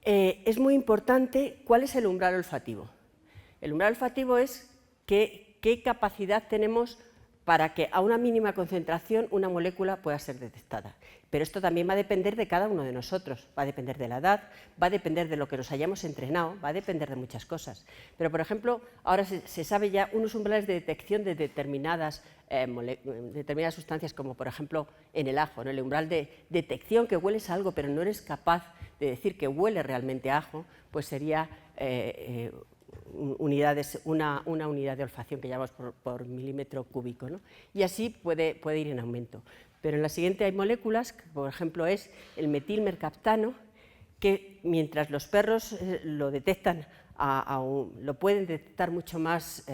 es muy importante cuál es el umbral olfativo. El umbral olfativo es qué capacidad tenemos para que a una mínima concentración una molécula pueda ser detectada. Pero esto también va a depender de cada uno de nosotros, va a depender de la edad, va a depender de lo que nos hayamos entrenado, va a depender de muchas cosas. Pero, por ejemplo, ahora se sabe ya unos umbrales de detección de determinadas sustancias, como por ejemplo en el ajo, ¿no? El umbral de detección que hueles a algo pero no eres capaz de decir que huele realmente a ajo, pues sería una unidad de olfacción que llamamos por milímetro cúbico, ¿no? Y así puede ir en aumento. Pero en la siguiente hay moléculas, que por ejemplo es el metilmercaptano, que mientras los perros lo detectan, lo pueden detectar mucho más,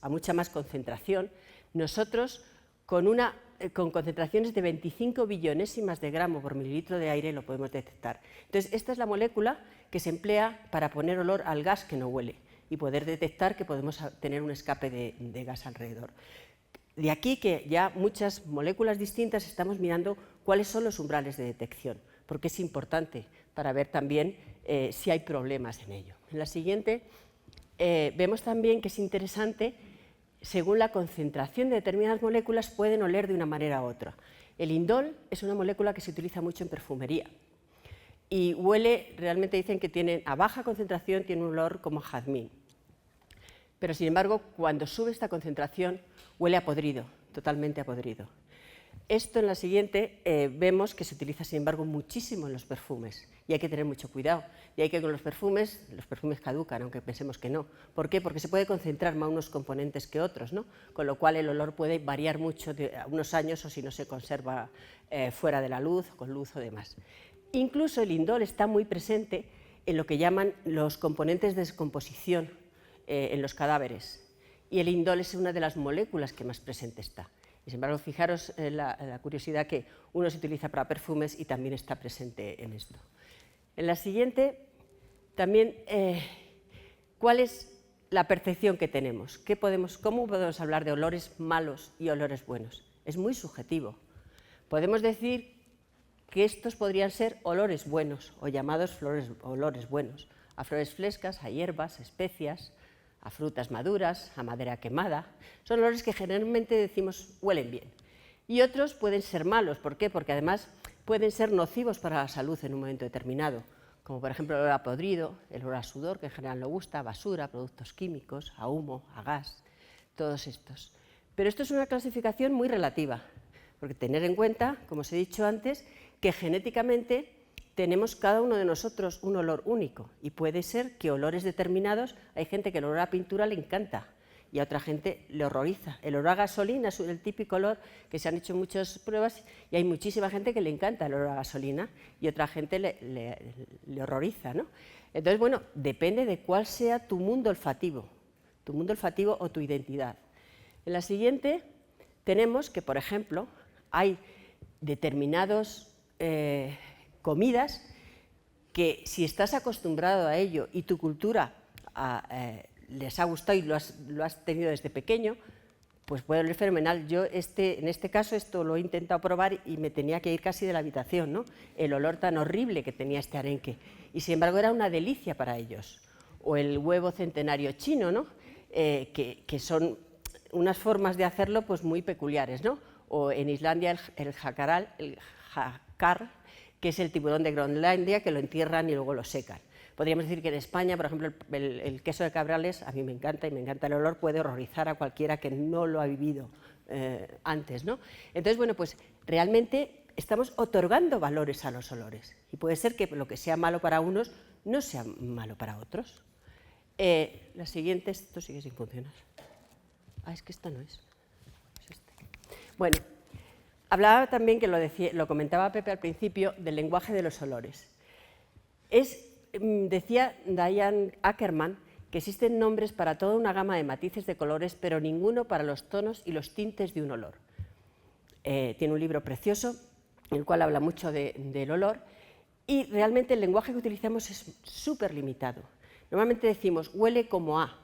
a mucha más concentración, nosotros con concentraciones de 25 billonésimas de gramo por mililitro de aire lo podemos detectar. Entonces, esta es la molécula que se emplea para poner olor al gas que no huele y poder detectar que podemos tener un escape de gas alrededor. De aquí que ya muchas moléculas distintas estamos mirando cuáles son los umbrales de detección, porque es importante para ver también si hay problemas en ello. En la siguiente vemos también que es interesante, según la concentración de determinadas moléculas pueden oler de una manera u otra. El indol es una molécula que se utiliza mucho en perfumería y huele, realmente dicen que a baja concentración tiene un olor como jazmín. Pero sin embargo, cuando sube esta concentración, huele a podrido, totalmente a podrido. Esto en la siguiente vemos que se utiliza, sin embargo, muchísimo en los perfumes y hay que tener mucho cuidado. Y hay que con los perfumes caducan, aunque pensemos que no. ¿Por qué? Porque se puede concentrar más unos componentes que otros, ¿no? Con lo cual el olor puede variar mucho de unos años o si no se conserva fuera de la luz, con luz o demás. Incluso el indol está muy presente en lo que llaman los componentes de descomposición en los cadáveres. Y el indol es una de las moléculas que más presente está. Y sin embargo, fijaros la curiosidad que uno se utiliza para perfumes y también está presente en esto. En la siguiente, también, ¿cuál es la percepción que tenemos? ¿Cómo podemos hablar de olores malos y olores buenos? Es muy subjetivo. Podemos decir que estos podrían ser olores buenos o llamados olores buenos, a flores frescas, a hierbas, especias, a frutas maduras, a madera quemada. Son olores que generalmente decimos huelen bien. Y otros pueden ser malos. ¿Por qué? Porque además pueden ser nocivos para la salud en un momento determinado, como por ejemplo el olor a podrido, el olor a sudor, que en general no gusta, a basura, a productos químicos, a humo, a gas, todos estos. Pero esto es una clasificación muy relativa, porque tener en cuenta, como os he dicho antes, que genéticamente tenemos cada uno de nosotros un olor único y puede ser que olores determinados, hay gente que el olor a pintura le encanta y a otra gente le horroriza. El olor a gasolina es el típico olor que se han hecho muchas pruebas y hay muchísima gente que le encanta el olor a gasolina y otra gente le horroriza, ¿no? Entonces, bueno, depende de cuál sea tu mundo olfativo o tu identidad. En la siguiente tenemos que, por ejemplo, hay determinados comidas que si estás acostumbrado a ello y tu cultura les ha gustado y lo has tenido desde pequeño, pues puede oler fenomenal. Yo en este caso esto lo he intentado probar y me tenía que ir casi de la habitación, ¿no? El olor tan horrible que tenía este arenque y sin embargo era una delicia para ellos. O el huevo centenario chino, ¿no? Que son unas formas de hacerlo pues muy peculiares, ¿no? O en Islandia el jacar, que es el tiburón de Groenlandia, que lo entierran y luego lo secan. Podríamos decir que en España, por ejemplo, el queso de Cabrales, a mí me encanta y me encanta el olor, puede horrorizar a cualquiera que no lo ha vivido antes, ¿no? Entonces, bueno, pues realmente estamos otorgando valores a los olores y puede ser que lo que sea malo para unos no sea malo para otros. La siguiente, esto sigue sin funcionar. Es que esta no es. Es este. Bueno, hablaba también, que lo comentaba Pepe al principio, del lenguaje de los olores. Decía Diane Ackerman que existen nombres para toda una gama de matices de colores, pero ninguno para los tonos y los tintes de un olor. Tiene un libro precioso, en el cual habla mucho del olor, y realmente el lenguaje que utilizamos es súper limitado. Normalmente decimos huele como a,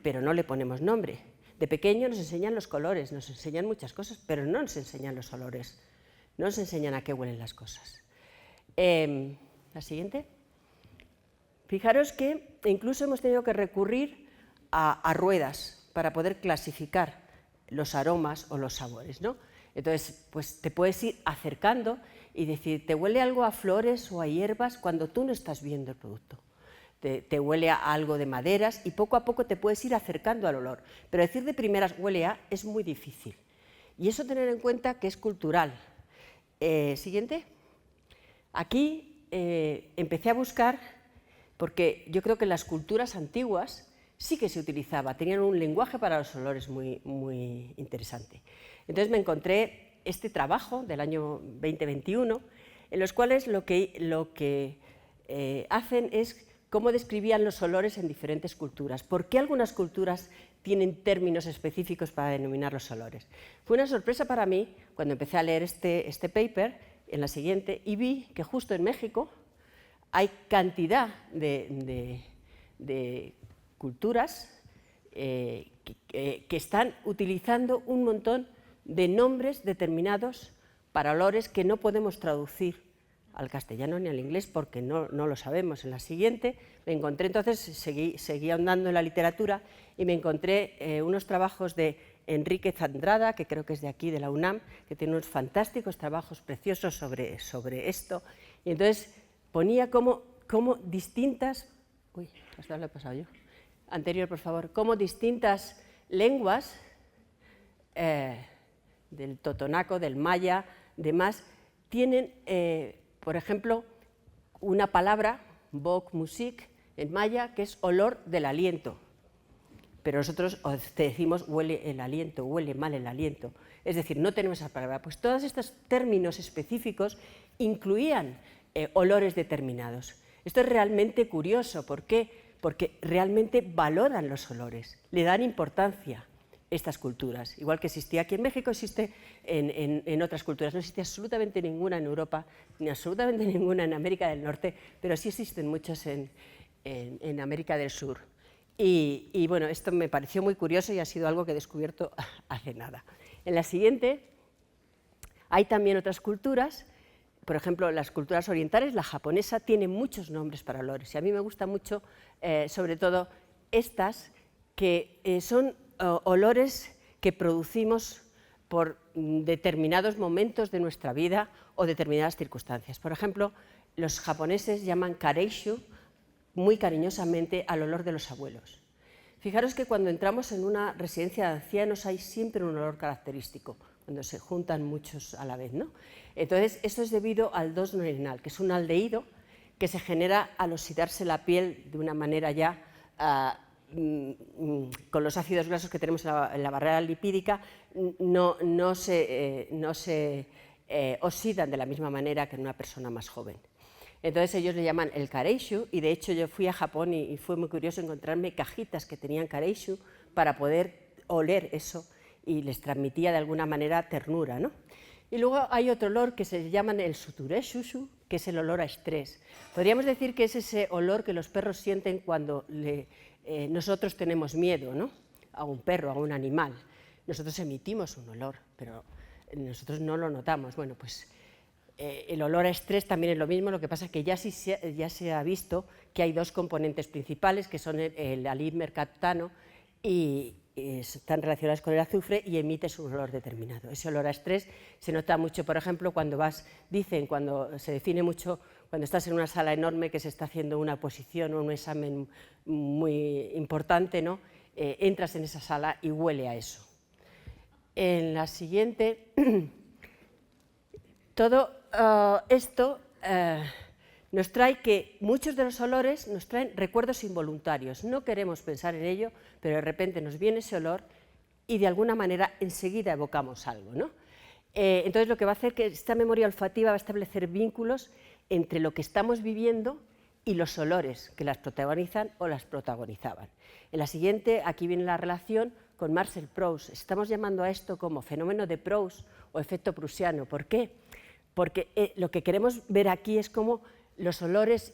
pero no le ponemos nombre. De pequeño nos enseñan los colores, nos enseñan muchas cosas, pero no nos enseñan los olores, no nos enseñan a qué huelen las cosas. La siguiente. Fijaros que incluso hemos tenido que recurrir a ruedas para poder clasificar los aromas o los sabores, ¿no? Entonces, pues te puedes ir acercando y decir, ¿te huele algo a flores o a hierbas cuando tú no estás viendo el producto? Te huele a algo de maderas y poco a poco te puedes ir acercando al olor. Pero decir de primeras huele a es muy difícil. Y eso tener en cuenta que es cultural. Siguiente. Aquí empecé a buscar, porque yo creo que en las culturas antiguas sí que se utilizaba, tenían un lenguaje para los olores muy, muy interesante. Entonces me encontré este trabajo del año 2021, en los cuales lo que hacen es cómo describían los olores en diferentes culturas. ¿Por qué algunas culturas tienen términos específicos para denominar los olores? Fue una sorpresa para mí cuando empecé a leer este paper, en la siguiente, y vi que justo en México hay cantidad de culturas que están utilizando un montón de nombres determinados para olores que no podemos traducir al castellano ni al inglés porque no lo sabemos. En la siguiente me encontré, entonces seguí ahondando en la literatura y me encontré unos trabajos de Enrique Zandrada, que creo que es de aquí, de la UNAM, que tiene unos fantásticos trabajos preciosos sobre esto. Y entonces ponía como distintas... Uy, hasta lo he pasado yo. Anterior, por favor. Como distintas lenguas del totonaco, del maya, demás, tienen, por ejemplo, una palabra, bok musik, en maya, que es olor del aliento. Pero nosotros te decimos huele el aliento, huele mal el aliento. Es decir, no tenemos esa palabra. Pues todos estos términos específicos incluían olores determinados. Esto es realmente curioso. ¿Por qué? Porque realmente valoran los olores, le dan importancia estas culturas. Igual que existía aquí en México, existe en otras culturas. No existe absolutamente ninguna en Europa, ni absolutamente ninguna en América del Norte, pero sí existen muchas en América del Sur. Y bueno, esto me pareció muy curioso y ha sido algo que he descubierto hace nada. En la siguiente hay también otras culturas. Por ejemplo, las culturas orientales, la japonesa, tiene muchos nombres para olores. Y a mí me gusta mucho, sobre todo, estas, que son olores que producimos por determinados momentos de nuestra vida o determinadas circunstancias. Por ejemplo, los japoneses llaman kareishu muy cariñosamente al olor de los abuelos. Fijaros que cuando entramos en una residencia de ancianos hay siempre un olor característico, cuando se juntan muchos a la vez, ¿no? Entonces, esto es debido al 2-norenal, que es un aldehído que se genera al oxidarse la piel de una manera ya con los ácidos grasos que tenemos en la barrera lipídica, no se oxidan de la misma manera que en una persona más joven. Entonces ellos le llaman el kareishu, y de hecho yo fui a Japón y fue muy curioso encontrarme cajitas que tenían kareishu para poder oler eso, y les transmitía de alguna manera ternura, ¿no? Y luego hay otro olor que se llama el sutureshusu, que es el olor a estrés. Podríamos decir que es ese olor que los perros sienten cuando nosotros tenemos miedo, ¿no? A un perro, a un animal. Nosotros emitimos un olor, pero nosotros no lo notamos. Bueno, pues el olor a estrés también es lo mismo, lo que pasa es que ya se ha visto que hay dos componentes principales, que son el alil-mercaptano, y están relacionadas con el azufre y emites un olor determinado. Ese olor a estrés se nota mucho, por ejemplo, cuando se define mucho, cuando estás en una sala enorme que se está haciendo una oposición o un examen muy importante, ¿no? Entras en esa sala y huele a eso. En la siguiente, todo esto nos trae que muchos de los olores nos traen recuerdos involuntarios. No queremos pensar en ello, pero de repente nos viene ese olor y de alguna manera enseguida evocamos algo, ¿no? Entonces lo que va a hacer que esta memoria olfativa va a establecer vínculos entre lo que estamos viviendo y los olores que las protagonizan o las protagonizaban. En la siguiente, aquí viene la relación con Marcel Proust. Estamos llamando a esto como fenómeno de Proust o efecto prusiano. ¿Por qué? Porque lo que queremos ver aquí es cómo los olores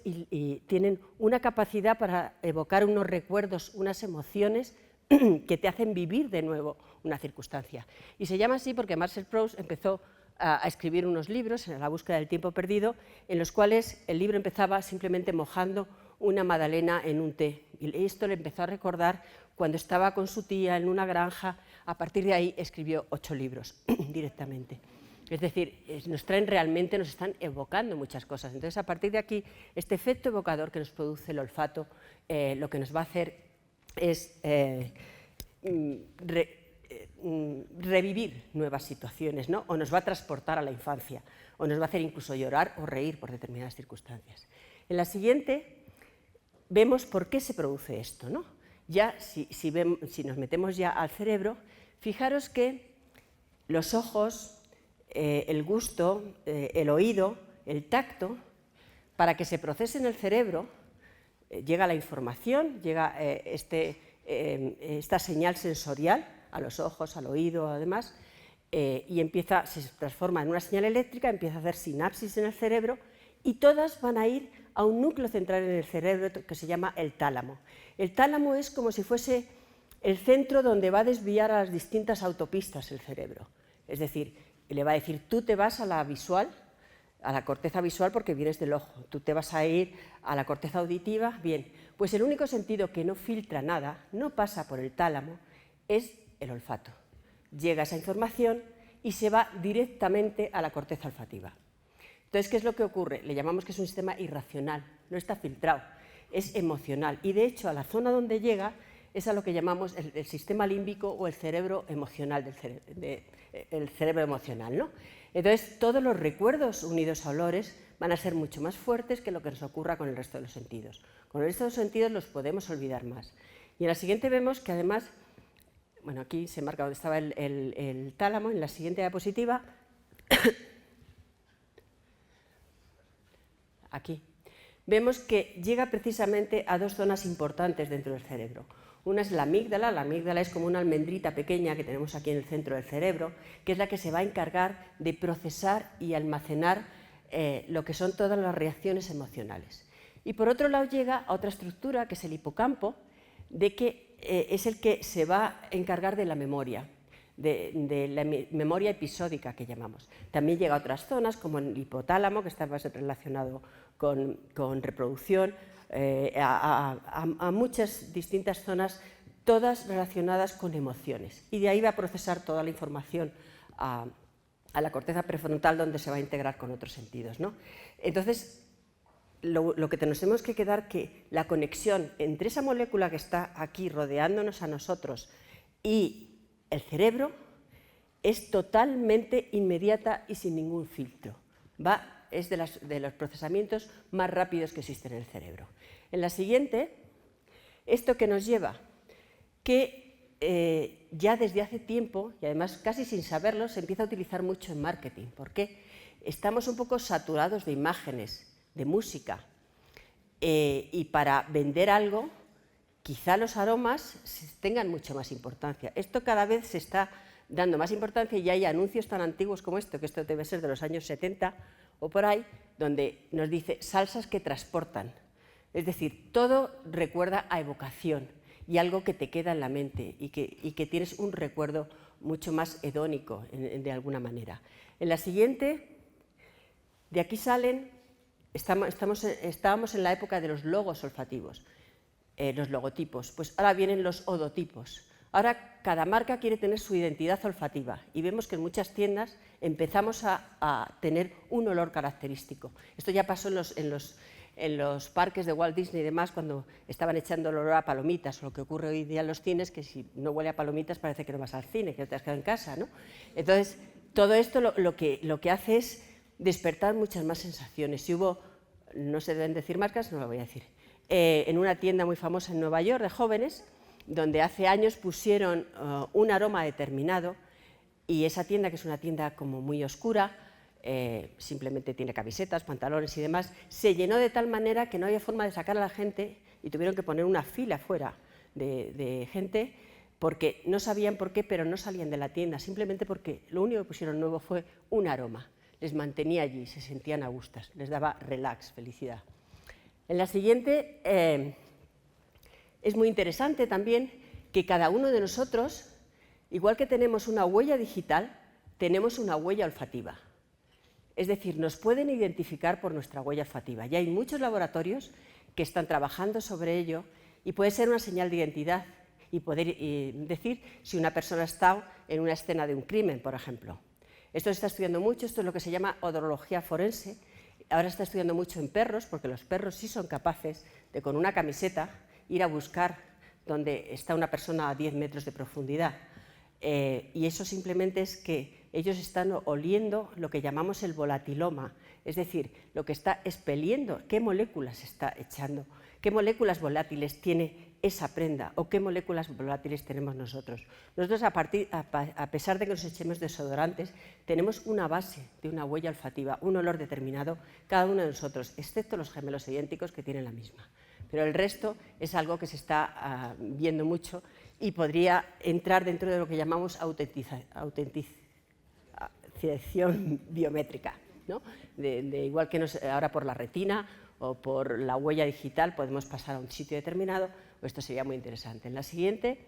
tienen una capacidad para evocar unos recuerdos, unas emociones que te hacen vivir de nuevo una circunstancia. Y se llama así porque Marcel Proust empezó a escribir unos libros, en la búsqueda del tiempo perdido, en los cuales el libro empezaba simplemente mojando una magdalena en un té. Y esto le empezó a recordar cuando estaba con su tía en una granja. A partir de ahí escribió 8 libros directamente. Es decir, nos están evocando muchas cosas. Entonces, a partir de aquí, este efecto evocador que nos produce el olfato, lo que nos va a hacer es revivir nuevas situaciones, ¿no? O nos va a transportar a la infancia, o nos va a hacer incluso llorar o reír por determinadas circunstancias. En la siguiente, vemos por qué se produce esto, ¿no? Ya, si nos metemos ya al cerebro, fijaros que los ojos, el gusto, el oído, el tacto, para que se procese en el cerebro, llega la información, llega esta señal sensorial a los ojos, al oído, además, y se transforma en una señal eléctrica, empieza a hacer sinapsis en el cerebro, y todas van a ir a un núcleo central en el cerebro que se llama el tálamo. El tálamo es como si fuese el centro donde va a desviar a las distintas autopistas el cerebro. Es decir, le va a decir, tú te vas a la visual, a la corteza visual porque vienes del ojo, tú te vas a ir a la corteza auditiva, bien, pues el único sentido que no filtra nada, no pasa por el tálamo, es el olfato. Llega esa información y se va directamente a la corteza olfativa. Entonces, ¿qué es lo que ocurre? Le llamamos que es un sistema irracional, no está filtrado, es emocional, y de hecho a la zona donde llega es a lo que llamamos el sistema límbico o el cerebro emocional, el cerebro emocional, ¿no? Entonces, todos los recuerdos unidos a olores van a ser mucho más fuertes que lo que nos ocurra con el resto de los sentidos. Con el resto de los sentidos los podemos olvidar más. Y en la siguiente vemos que además, bueno, aquí se marca donde estaba el tálamo, en la siguiente diapositiva, aquí, vemos que llega precisamente a dos zonas importantes dentro del cerebro. Una es la amígdala es como una almendrita pequeña que tenemos aquí en el centro del cerebro, que es la que se va a encargar de procesar y almacenar lo que son todas las reacciones emocionales. Y por otro lado llega a otra estructura, que es el hipocampo, de que es el que se va a encargar de la memoria, de la memoria episódica que llamamos. También llega a otras zonas, como el hipotálamo, que está más relacionado con reproducción, a muchas distintas zonas, todas relacionadas con emociones. Y de ahí va a procesar toda la información a la corteza prefrontal, donde se va a integrar con otros sentidos, ¿no? Entonces, lo que tenemos que quedar que la conexión entre esa molécula que está aquí rodeándonos a nosotros y el cerebro es totalmente inmediata y sin ningún filtro. Es de los procesamientos más rápidos que existen en el cerebro. En la siguiente, esto que nos lleva, que ya desde hace tiempo, y además casi sin saberlo, se empieza a utilizar mucho en marketing. ¿Por qué? Estamos un poco saturados de imágenes, de música, y para vender algo, quizá los aromas tengan mucho más importancia. Esto cada vez se está dando más importancia y hay anuncios tan antiguos como esto, que esto debe ser de los años 70 o por ahí, donde nos dice salsas que transportan. Es decir, todo recuerda a evocación y algo que te queda en la mente y que tienes un recuerdo mucho más hedónico de alguna manera. En la siguiente, de aquí salen, estábamos en la época de los logos olfativos, los logotipos, pues ahora vienen los odotipos. Ahora cada marca quiere tener su identidad olfativa y vemos que en muchas tiendas empezamos a tener un olor característico. Esto ya pasó en los parques de Walt Disney y demás, cuando estaban echando el olor a palomitas, o lo que ocurre hoy día en los cines, que si no huele a palomitas parece que no vas al cine, que te has quedado en casa, ¿no? Entonces, todo esto lo que hace es despertar muchas más sensaciones. Si hubo, no se deben decir marcas, no lo voy a decir, en una tienda muy famosa en Nueva York de jóvenes, donde hace años pusieron un aroma determinado, y esa tienda, que es una tienda como muy oscura, simplemente tiene camisetas, pantalones y demás, se llenó de tal manera que no había forma de sacar a la gente y tuvieron que poner una fila fuera de gente, porque no sabían por qué, pero no salían de la tienda, simplemente porque lo único que pusieron nuevo fue un aroma. Les mantenía allí, se sentían a gustas, les daba relax, felicidad. En la siguiente, es muy interesante también que cada uno de nosotros, igual que tenemos una huella digital, tenemos una huella olfativa. Es decir, nos pueden identificar por nuestra huella olfativa. Ya hay muchos laboratorios que están trabajando sobre ello y puede ser una señal de identidad y poder decir si una persona ha estado en una escena de un crimen, por ejemplo. Esto se está estudiando mucho, esto es lo que se llama odorología forense. Ahora se está estudiando mucho en perros, porque los perros sí son capaces de, con una camiseta, ir a buscar donde está una persona a 10 metros de profundidad. Y eso simplemente es que ellos están oliendo lo que llamamos el volatiloma, es decir, lo que está expeliendo, qué moléculas está echando, qué moléculas volátiles tiene esa prenda o qué moléculas volátiles tenemos nosotros. Nosotros, a pesar de que nos echemos desodorantes, tenemos una base de una huella olfativa, un olor determinado, cada uno de nosotros, excepto los gemelos idénticos que tienen la misma. Pero el resto es algo que se está viendo mucho y podría entrar dentro de lo que llamamos autenticación biométrica, ¿no? Igual que ahora por la retina o por la huella digital podemos pasar a un sitio determinado, esto sería muy interesante. En la siguiente,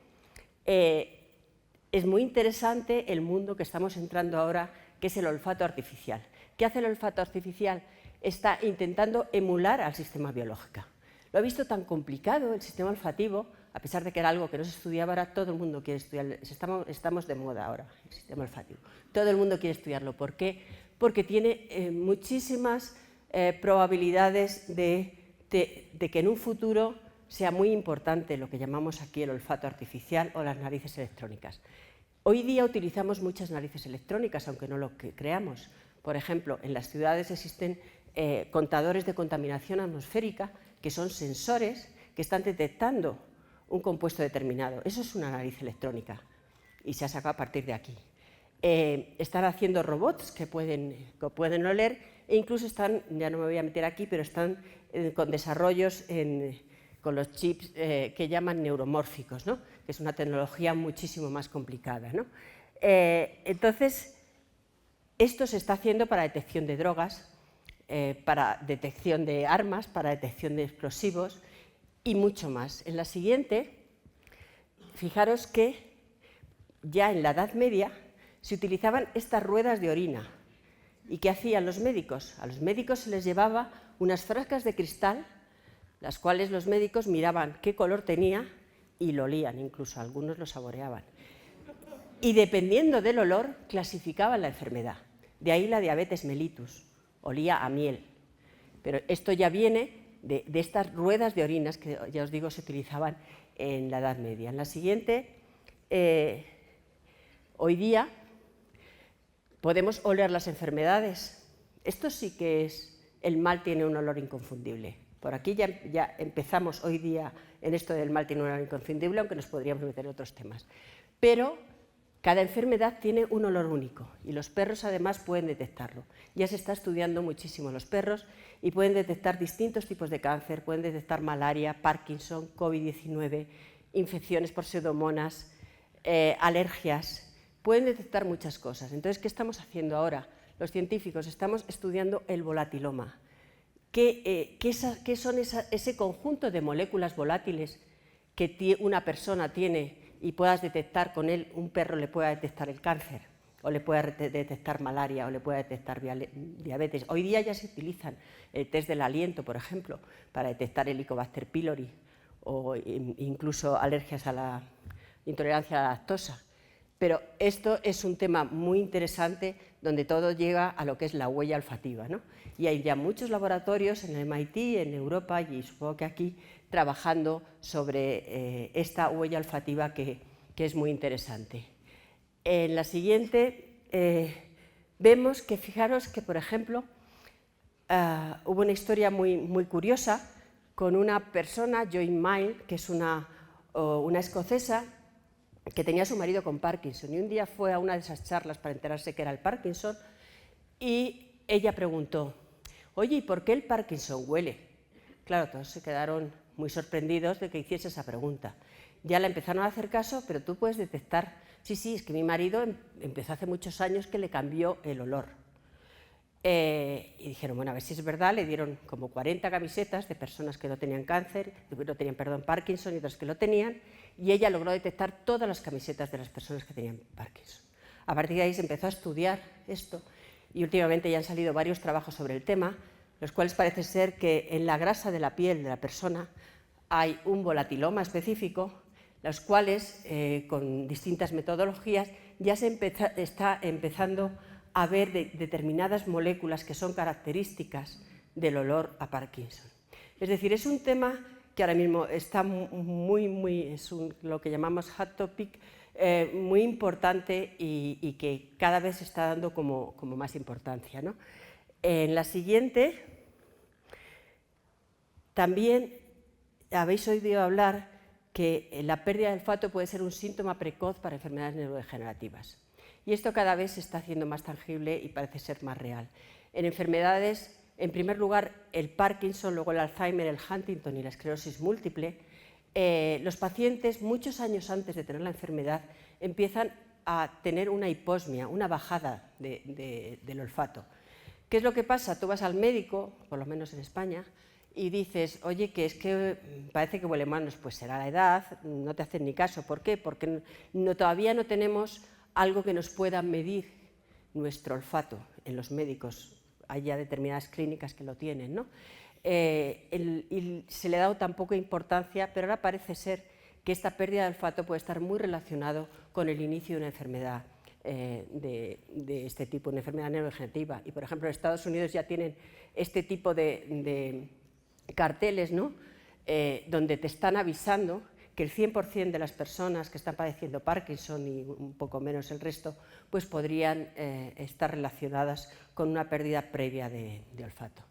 es muy interesante el mundo que estamos entrando ahora, que es el olfato artificial. ¿Qué hace el olfato artificial? Está intentando emular al sistema biológico. Lo ha visto tan complicado el sistema olfativo, a pesar de que era algo que no se estudiaba, ahora todo el mundo quiere estudiar. Estamos de moda ahora, el sistema olfativo. Todo el mundo quiere estudiarlo. ¿Por qué? Porque tiene muchísimas probabilidades de que en un futuro sea muy importante lo que llamamos aquí el olfato artificial o las narices electrónicas. Hoy día utilizamos muchas narices electrónicas, aunque no lo creamos. Por ejemplo, en las ciudades existen contadores de contaminación atmosférica, que son sensores que están detectando un compuesto determinado. Eso es una nariz electrónica y se ha sacado a partir de aquí. Están haciendo robots que pueden oler e incluso están, ya no me voy a meter aquí, pero están con desarrollos con los chips que llaman neuromórficos, ¿no? Que es una tecnología muchísimo más complicada, ¿no? Entonces, esto se está haciendo para detección de drogas, para detección de armas, para detección de explosivos y mucho más. En la siguiente, fijaros que ya en la Edad Media se utilizaban estas ruedas de orina. ¿Y qué hacían los médicos? A los médicos se les llevaba unas frascas de cristal, las cuales los médicos miraban qué color tenía y lo olían, incluso algunos lo saboreaban. Y dependiendo del olor, clasificaban la enfermedad. De ahí la diabetes mellitus, olía a miel. Pero esto ya viene de estas ruedas de orinas que, ya os digo, se utilizaban en la Edad Media. En la siguiente, hoy día podemos oler las enfermedades. Esto sí que es, el mal tiene un olor inconfundible. Por aquí ya empezamos hoy día en esto del mal tiene un olor inconfundible, aunque nos podríamos meter en otros temas. Pero cada enfermedad tiene un olor único y los perros además pueden detectarlo. Ya se está estudiando muchísimo los perros y pueden detectar distintos tipos de cáncer, pueden detectar malaria, Parkinson, COVID-19, infecciones por pseudomonas, alergias, pueden detectar muchas cosas. Entonces, ¿qué estamos haciendo ahora? Los científicos estamos estudiando el volatiloma. ¿Qué son ese conjunto de moléculas volátiles que una persona tiene y puedas detectar con él? Un perro le pueda detectar el cáncer, o le pueda detectar malaria, o le pueda detectar diabetes. Hoy día ya se utilizan el test del aliento, por ejemplo, para detectar Helicobacter pylori o incluso alergias a la intolerancia a la lactosa. Pero esto es un tema muy interesante donde todo llega a lo que es la huella olfativa, ¿no? Y hay ya muchos laboratorios en el MIT, en Europa y supongo que aquí, trabajando sobre esta huella olfativa que es muy interesante. En la siguiente vemos que, fijaros que, por ejemplo, hubo una historia muy curiosa con una persona, Joy Mile, que es una escocesa, que tenía a su marido con Parkinson, y un día fue a una de esas charlas para enterarse que era el Parkinson, y ella preguntó: oye, ¿y por qué el Parkinson huele? Claro, todos se quedaron muy sorprendidos de que hiciese esa pregunta. Ya le empezaron a hacer caso, pero tú puedes detectar, sí, es que mi marido empezó hace muchos años que le cambió el olor. Y dijeron, bueno, a ver si es verdad, le dieron como 40 camisetas de personas que no tenían cáncer, Parkinson y otras que lo tenían, y ella logró detectar todas las camisetas de las personas que tenían Parkinson. A partir de ahí se empezó a estudiar esto y últimamente ya han salido varios trabajos sobre el tema, los cuales parece ser que en la grasa de la piel de la persona hay un volatiloma específico, los cuales con distintas metodologías ya se está empezando a ver determinadas moléculas que son características del olor a Parkinson. Es decir, es un tema que ahora mismo está es lo que llamamos hot topic, muy importante y que cada vez se está dando como más importancia, ¿no? En la siguiente, también habéis oído hablar que la pérdida del olfato puede ser un síntoma precoz para enfermedades neurodegenerativas. Y esto cada vez se está haciendo más tangible y parece ser más real. En enfermedades, en primer lugar, el Parkinson, luego el Alzheimer, el Huntington y la esclerosis múltiple, los pacientes, muchos años antes de tener la enfermedad, empiezan a tener una hiposmia, una bajada del olfato. ¿Qué es lo que pasa? Tú vas al médico, por lo menos en España, y dices, oye, que es que parece que huele mal, pues será la edad, no te hacen ni caso. ¿Por qué? Porque todavía no tenemos algo que nos pueda medir nuestro olfato en los médicos. Hay ya determinadas clínicas que lo tienen, ¿no? Y se le ha dado tan poca importancia, pero ahora parece ser que esta pérdida de olfato puede estar muy relacionado con el inicio de una enfermedad de este tipo, una enfermedad neurodegenerativa. Y, por ejemplo, en Estados Unidos ya tienen este tipo de carteles, ¿no? donde te están avisando que el 100% de las personas que están padeciendo Parkinson y un poco menos el resto, pues podrían estar relacionadas con una pérdida previa de olfato.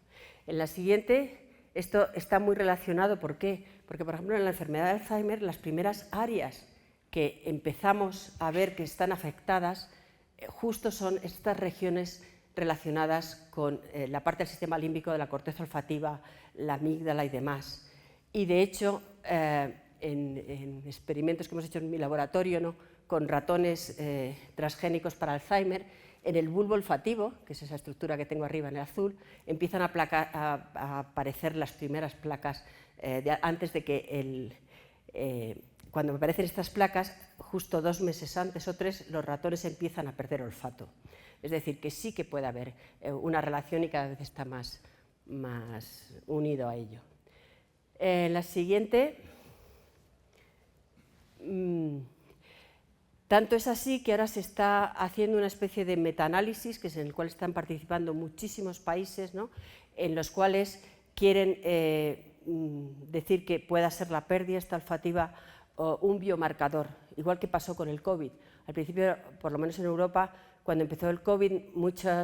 En la siguiente, esto está muy relacionado, ¿por qué? Porque, por ejemplo, en la enfermedad de Alzheimer, las primeras áreas que empezamos a ver que están afectadas justo son estas regiones relacionadas con la parte del sistema límbico de la corteza olfativa, la amígdala y demás. Y de hecho, en experimentos que hemos hecho en mi laboratorio, ¿no?, con ratones transgénicos para Alzheimer, en el bulbo olfativo, que es esa estructura que tengo arriba en el azul, empiezan a aparecer las primeras placas antes de que cuando aparecen estas placas, justo 2 meses antes o 3, los ratones empiezan a perder olfato. Es decir, que sí que puede haber una relación y cada vez está más unido a ello. La siguiente, tanto es así que ahora se está haciendo una especie de metaanálisis, que es en el cual están participando muchísimos países, ¿no?, en los cuales quieren decir que pueda ser la pérdida esta olfativa un biomarcador, igual que pasó con el COVID. Al principio, por lo menos en Europa, cuando empezó el COVID, mucha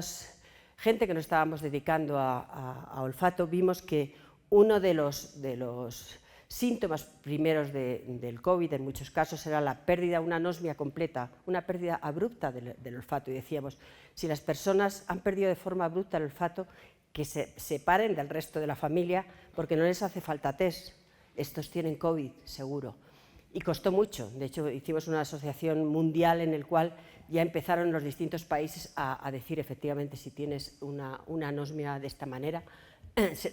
gente que nos estábamos dedicando a olfato, vimos que uno de los síntomas primeros del COVID, en muchos casos, era la pérdida, una anosmia completa, una pérdida abrupta del olfato. Y decíamos, si las personas han perdido de forma abrupta el olfato, que se separen del resto de la familia, porque no les hace falta test. Estos tienen COVID, seguro. Y costó mucho. De hecho, hicimos una asociación mundial en la cual ya empezaron los distintos países a decir, efectivamente, si tienes una anosmia de esta manera,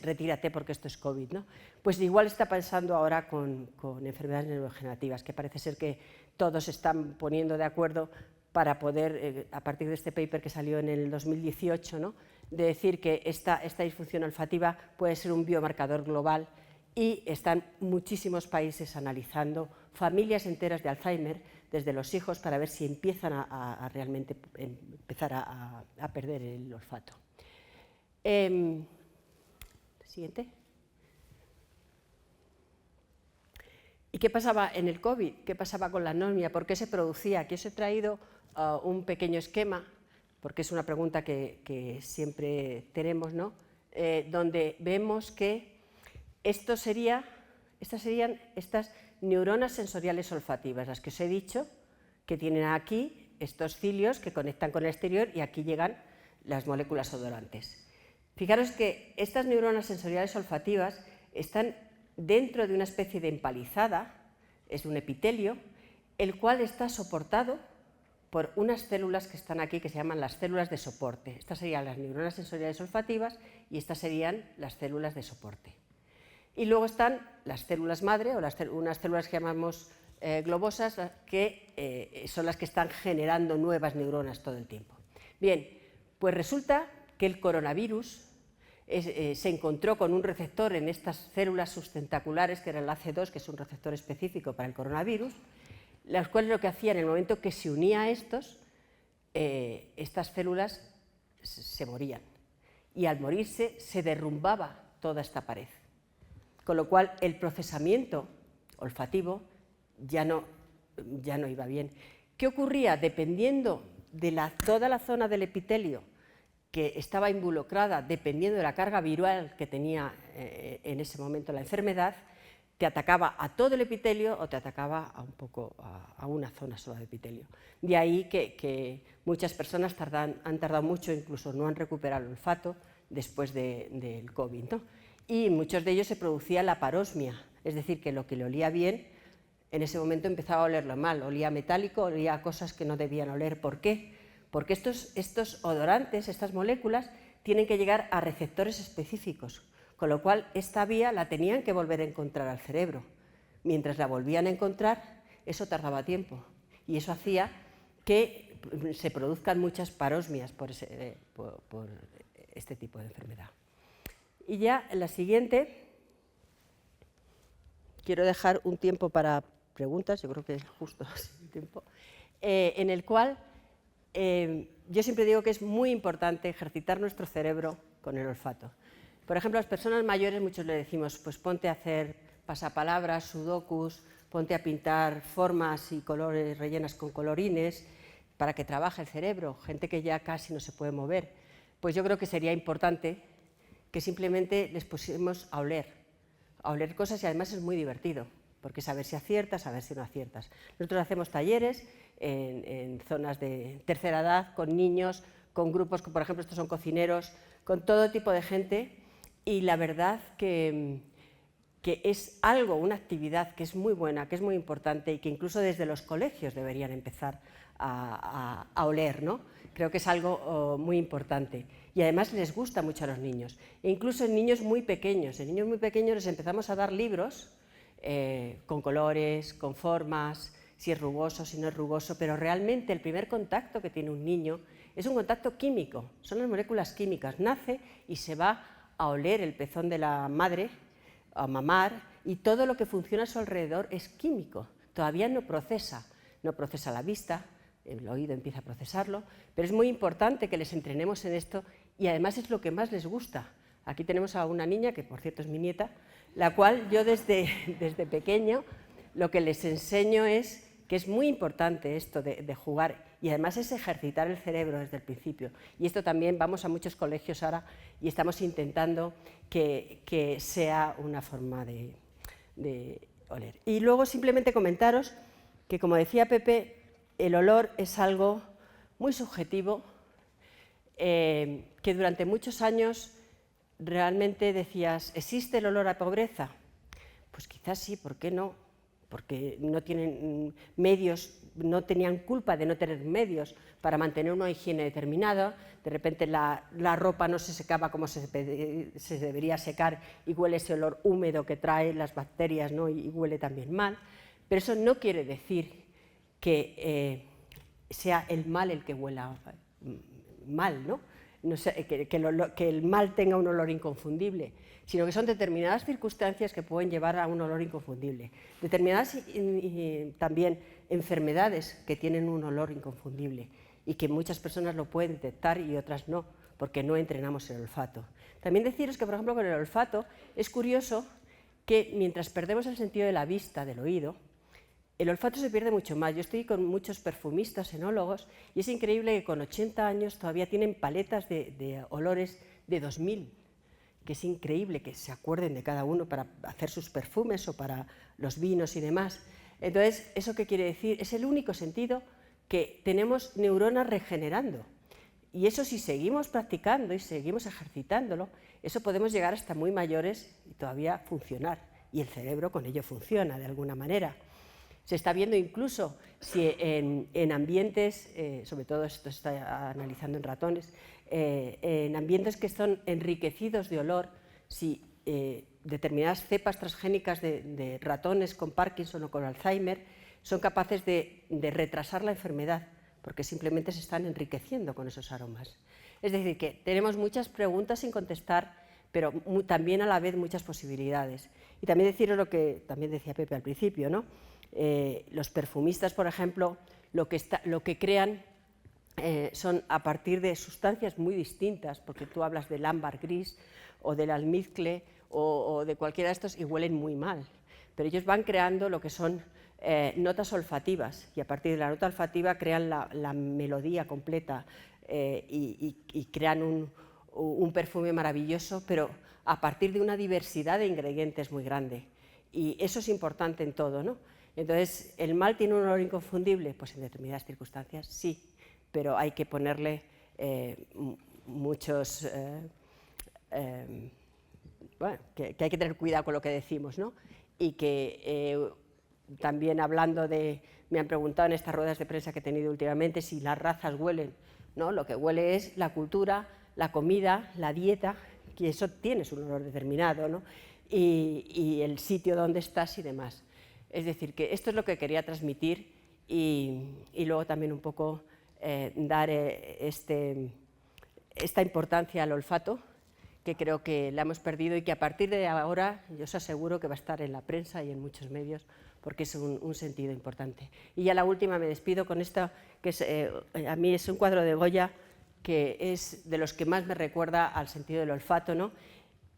retírate porque esto es COVID, ¿no? Pues igual está pasando ahora con enfermedades neurodegenerativas, que parece ser que todos se están poniendo de acuerdo para poder, a partir de este paper que salió en el 2018, ¿no?, de decir que esta disfunción olfativa puede ser un biomarcador global, y están muchísimos países analizando familias enteras de Alzheimer, desde los hijos, para ver si empiezan a realmente empezar a perder el olfato. Siguiente. ¿Y qué pasaba en el COVID? ¿Qué pasaba con la anosmia? ¿Por qué se producía? Aquí os he traído un pequeño esquema, porque es una pregunta que siempre tenemos, ¿no?, donde vemos que estas serían estas neuronas sensoriales olfativas, las que os he dicho, que tienen aquí estos cilios que conectan con el exterior y aquí llegan las moléculas odorantes. Fijaros que estas neuronas sensoriales olfativas están dentro de una especie de empalizada, es un epitelio, el cual está soportado por unas células que están aquí, que se llaman las células de soporte. Estas serían las neuronas sensoriales olfativas y estas serían las células de soporte. Y luego están las células madre, o unas células que llamamos globosas, que son las que están generando nuevas neuronas todo el tiempo. Bien, pues resulta que el coronavirus se encontró con un receptor en estas células sustentaculares, que era el AC2, que es un receptor específico para el coronavirus, las cuales lo que hacían en el momento que se unía a estas células se morían. Y al morirse se derrumbaba toda esta pared. Con lo cual el procesamiento olfativo ya no iba bien. ¿Qué ocurría? Dependiendo de toda la zona del epitelio que estaba involucrada, dependiendo de la carga viral que tenía en ese momento la enfermedad, te atacaba a todo el epitelio o te atacaba a una zona sola de epitelio. De ahí que muchas personas han tardado mucho, incluso no han recuperado el olfato después del COVID, ¿no? Y en muchos de ellos se producía la parosmia, es decir, que lo que le olía bien, en ese momento empezaba a olerlo mal, olía metálico, olía a cosas que no debían oler. ¿Por qué? Porque estos odorantes, estas moléculas, tienen que llegar a receptores específicos, con lo cual esta vía la tenían que volver a encontrar al cerebro. Mientras la volvían a encontrar, eso tardaba tiempo, y eso hacía que se produzcan muchas parosmias por este tipo de enfermedad. Y ya en la siguiente, quiero dejar un tiempo para preguntas, yo creo que es justo el tiempo, en el cual yo siempre digo que es muy importante ejercitar nuestro cerebro con el olfato. Por ejemplo, a las personas mayores muchos le decimos, pues ponte a hacer pasapalabras, sudokus, ponte a pintar formas y colores rellenas con colorines para que trabaje el cerebro, gente que ya casi no se puede mover. Pues yo creo que sería importante que simplemente les pusiéramos a oler cosas, y además es muy divertido, porque saber si aciertas, saber si no aciertas. Nosotros hacemos talleres en zonas de tercera edad, con niños, con grupos, por ejemplo, estos son cocineros, con todo tipo de gente, y la verdad que es algo, una actividad que es muy buena, que es muy importante y que incluso desde los colegios deberían empezar a oler, ¿no? Creo que es algo muy importante y además les gusta mucho a los niños, e incluso en niños muy pequeños. En niños muy pequeños les empezamos a dar libros con colores, con formas, si es rugoso, si no es rugoso, pero realmente el primer contacto que tiene un niño es un contacto químico, son las moléculas químicas, nace y se va a oler el pezón de la madre, a mamar, y todo lo que funciona a su alrededor es químico, todavía no procesa la vista, el oído empieza a procesarlo, pero es muy importante que les entrenemos en esto y además es lo que más les gusta. Aquí tenemos a una niña, que por cierto es mi nieta, la cual yo desde pequeño lo que les enseño es que es muy importante esto de jugar y además es ejercitar el cerebro desde el principio. Y esto también, vamos a muchos colegios ahora y estamos intentando que sea una forma de oler. Y luego simplemente comentaros que, como decía Pepe, el olor es algo muy subjetivo, que durante muchos años realmente decías, ¿existe el olor a pobreza? Pues quizás sí, ¿por qué no? Porque no tienen medios, no tenían culpa de no tener medios para mantener una higiene determinada, de repente la ropa no se secaba como se debería secar y huele ese olor húmedo que trae las bacterias, ¿no? Y huele también mal, pero eso no quiere decir que sea el mal el que huela mal, ¿no? No sé, que el mal tenga un olor inconfundible, sino que son determinadas circunstancias que pueden llevar a un olor inconfundible. Determinadas también enfermedades que tienen un olor inconfundible y que muchas personas lo pueden detectar y otras no, porque no entrenamos el olfato. También deciros que, por ejemplo, con el olfato es curioso que mientras perdemos el sentido de la vista, del oído, el olfato se pierde mucho más. Yo estoy con muchos perfumistas, enólogos, y es increíble que con 80 años todavía tienen paletas de olores de 2000, que es increíble que se acuerden de cada uno para hacer sus perfumes o para los vinos y demás. Entonces, ¿eso qué quiere decir? Es el único sentido que tenemos neuronas regenerando. Y eso, si seguimos practicando y seguimos ejercitándolo, eso podemos llegar hasta muy mayores y todavía funcionar. Y el cerebro con ello funciona de alguna manera. Se está viendo incluso si en ambientes, sobre todo esto se está analizando en ratones, en ambientes que son enriquecidos de olor, si determinadas cepas transgénicas de ratones con Parkinson o con Alzheimer son capaces de retrasar la enfermedad, porque simplemente se están enriqueciendo con esos aromas. Es decir, que tenemos muchas preguntas sin contestar, pero también a la vez muchas posibilidades. Y también deciros lo que también decía Pepe al principio, ¿no? Los perfumistas, por ejemplo, lo que crean son a partir de sustancias muy distintas, porque tú hablas del ámbar gris o del almizcle o de cualquiera de estos y huelen muy mal, pero ellos van creando lo que son notas olfativas y a partir de la nota olfativa crean la melodía completa y crean un perfume maravilloso, pero a partir de una diversidad de ingredientes muy grande, y eso es importante en todo, ¿no? Entonces, ¿el mal tiene un olor inconfundible? Pues en determinadas circunstancias sí, pero hay que ponerle muchos... bueno, que hay que tener cuidado con lo que decimos, ¿no? Y que también hablando de... Me han preguntado en estas ruedas de prensa que he tenido últimamente si las razas huelen, ¿no? Lo que huele es la cultura, la comida, la dieta, que eso tiene un olor determinado, ¿no? Y el sitio donde estás y demás. Es decir, que esto es lo que quería transmitir y luego también un poco dar esta importancia al olfato, que creo que la hemos perdido y que a partir de ahora yo os aseguro que va a estar en la prensa y en muchos medios, porque es un sentido importante. Y ya la última, me despido con esta, que es, a mí es un cuadro de Goya que es de los que más me recuerda al sentido del olfato, ¿no?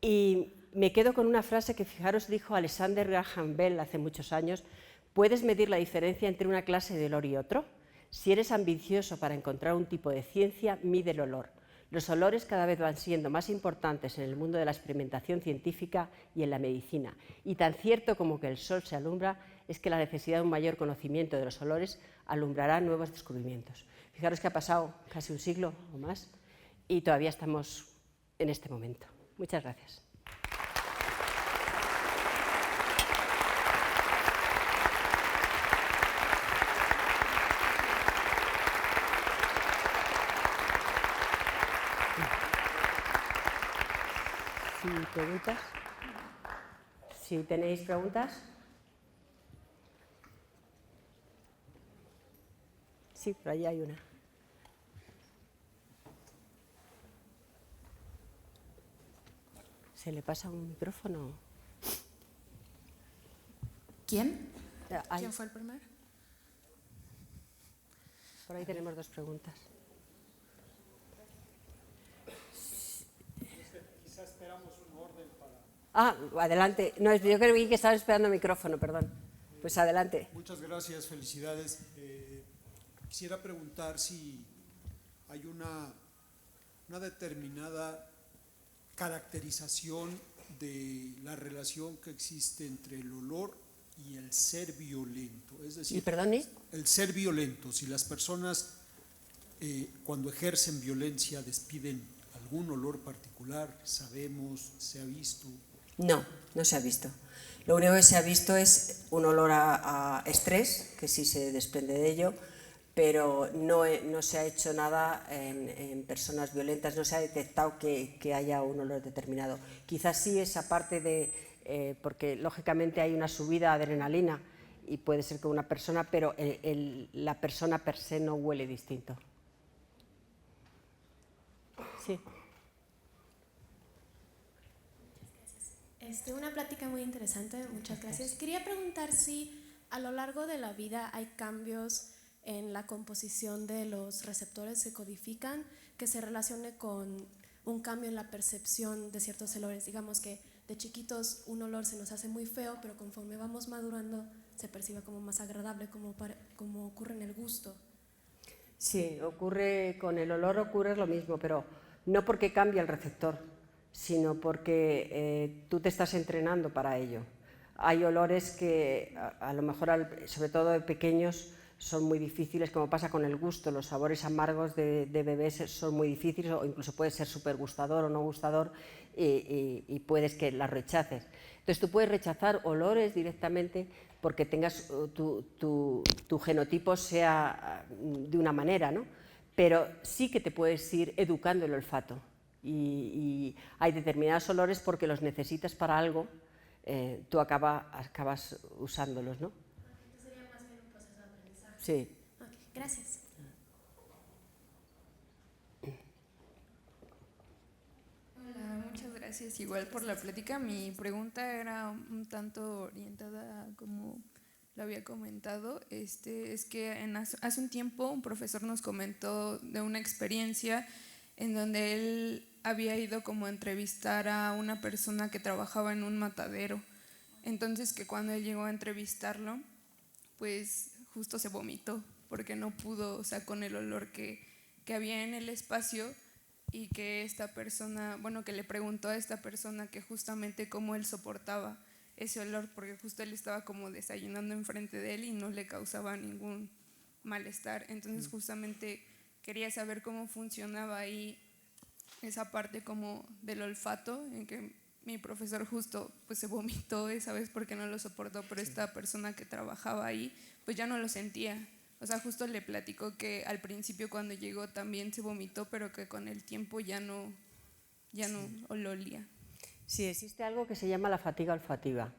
Y me quedo con una frase que, fijaros, dijo Alexander Graham Bell hace muchos años: ¿puedes medir la diferencia entre una clase de olor y otro? Si eres ambicioso para encontrar un tipo de ciencia, mide el olor. Los olores cada vez van siendo más importantes en el mundo de la experimentación científica y en la medicina. Y tan cierto como que el sol se alumbra, es que la necesidad de un mayor conocimiento de los olores alumbrará nuevos descubrimientos. Fijaros que ha pasado casi un siglo o más y todavía estamos en este momento. Muchas gracias. ¿Preguntas? Si tenéis preguntas. Sí, por allí hay una. ¿Se le pasa un micrófono? ¿Quién? Ahí. ¿Quién fue el primero? Por ahí tenemos dos preguntas. Quizá esperamos un orden para... Adelante. No, yo creí que estaba esperando el micrófono, perdón. Pues adelante. Muchas gracias, felicidades. Quisiera preguntar si hay una determinada caracterización de la relación que existe entre el olor y el ser violento. Es decir, ¿Y perdone? el ser violento, si las personas cuando ejercen violencia despiden algún olor particular, sabemos, se ha visto. No, no se ha visto. Lo único que se ha visto es un olor a estrés, que sí se desprende de ello, pero no se ha hecho nada en personas violentas, no se ha detectado que haya un olor determinado. Quizás sí esa parte de, porque lógicamente hay una subida de adrenalina y puede ser que una persona, pero la persona per se no huele distinto. Sí. Una plática muy interesante, muchas gracias. Quería preguntar si a lo largo de la vida hay cambios en la composición de los receptores que codifican que se relacione con un cambio en la percepción de ciertos olores. Digamos que de chiquitos un olor se nos hace muy feo, pero conforme vamos madurando se percibe como más agradable, como ocurre en el gusto. Sí, ocurre con el olor, ocurre lo mismo, pero no porque cambie el receptor, sino porque tú te estás entrenando para ello. Hay olores que a lo mejor, sobre todo de pequeños, son muy difíciles, como pasa con el gusto. Los sabores amargos de bebés son muy difíciles, o incluso puede ser súper gustador o no gustador, y puedes que las rechaces. Entonces tú puedes rechazar olores directamente porque tengas tu genotipo sea de una manera, ¿no? Pero sí que te puedes ir educando el olfato. Y hay determinados olores porque los necesitas para algo, tú acabas usándolos, ¿no? Entonces sería más bien un proceso de aprendizaje. Sí. Okay, gracias. Hola, muchas gracias igual por la plática. Mi pregunta era un tanto orientada a como lo había comentado. Es que hace un tiempo un profesor nos comentó de una experiencia en donde él había ido como a entrevistar a una persona que trabajaba en un matadero. Entonces que cuando él llegó a entrevistarlo, pues justo se vomitó porque no pudo, o sea, con el olor que había en el espacio, y que esta persona, bueno, que le preguntó a esta persona que justamente cómo él soportaba ese olor, porque justo él estaba como desayunando enfrente de él y no le causaba ningún malestar. Entonces justamente quería saber cómo funcionaba ahí esa parte como del olfato, en que mi profesor justo pues se vomitó esa vez porque no lo soportó, pero esta persona que trabajaba ahí pues ya no lo sentía. O sea, justo le platicó que al principio cuando llegó también se vomitó, pero que con el tiempo ya no lo olía. Sí, existe algo que se llama la fatiga olfativa.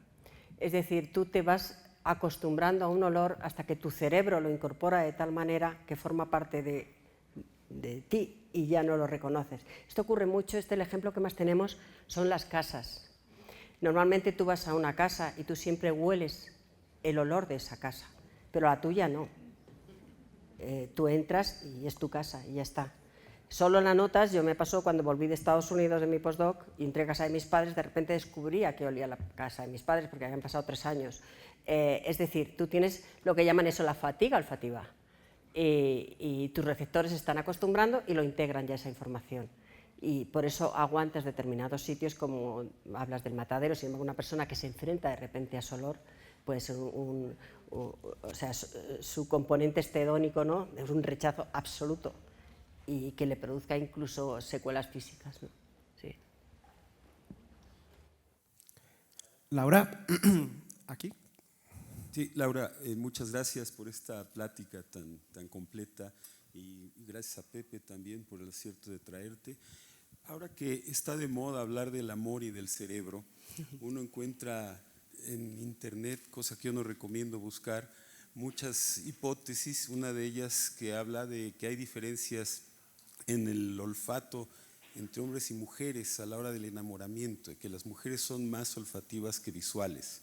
Es decir, tú te vas acostumbrando a un olor hasta que tu cerebro lo incorpora de tal manera que forma parte de ti y ya no lo reconoces. Esto ocurre mucho, el ejemplo que más tenemos son las casas. Normalmente tú vas a una casa y tú siempre hueles el olor de esa casa, pero la tuya no. Tú entras y es tu casa y ya está. Solo la notas, yo me pasó cuando volví de Estados Unidos de mi postdoc y entré a casa de mis padres, de repente descubría que olía la casa de mis padres porque habían pasado 3 años. Es decir, tú tienes lo que llaman eso la fatiga olfativa y tus receptores se están acostumbrando y lo integran ya esa información. Y por eso aguantas determinados sitios, como hablas del matadero. Sin embargo, una persona que se enfrenta de repente a ese olor, pues su componente hedónico, ¿no?, es un rechazo absoluto y que le produzca incluso secuelas físicas, ¿no? Sí. Laura, aquí. Sí, Laura, muchas gracias por esta plática tan completa y gracias a Pepe también por el acierto de traerte. Ahora que está de moda hablar del amor y del cerebro, uno encuentra en internet, cosa que yo no recomiendo buscar, muchas hipótesis, una de ellas que habla de que hay diferencias en el olfato entre hombres y mujeres a la hora del enamoramiento, y que las mujeres son más olfativas que visuales.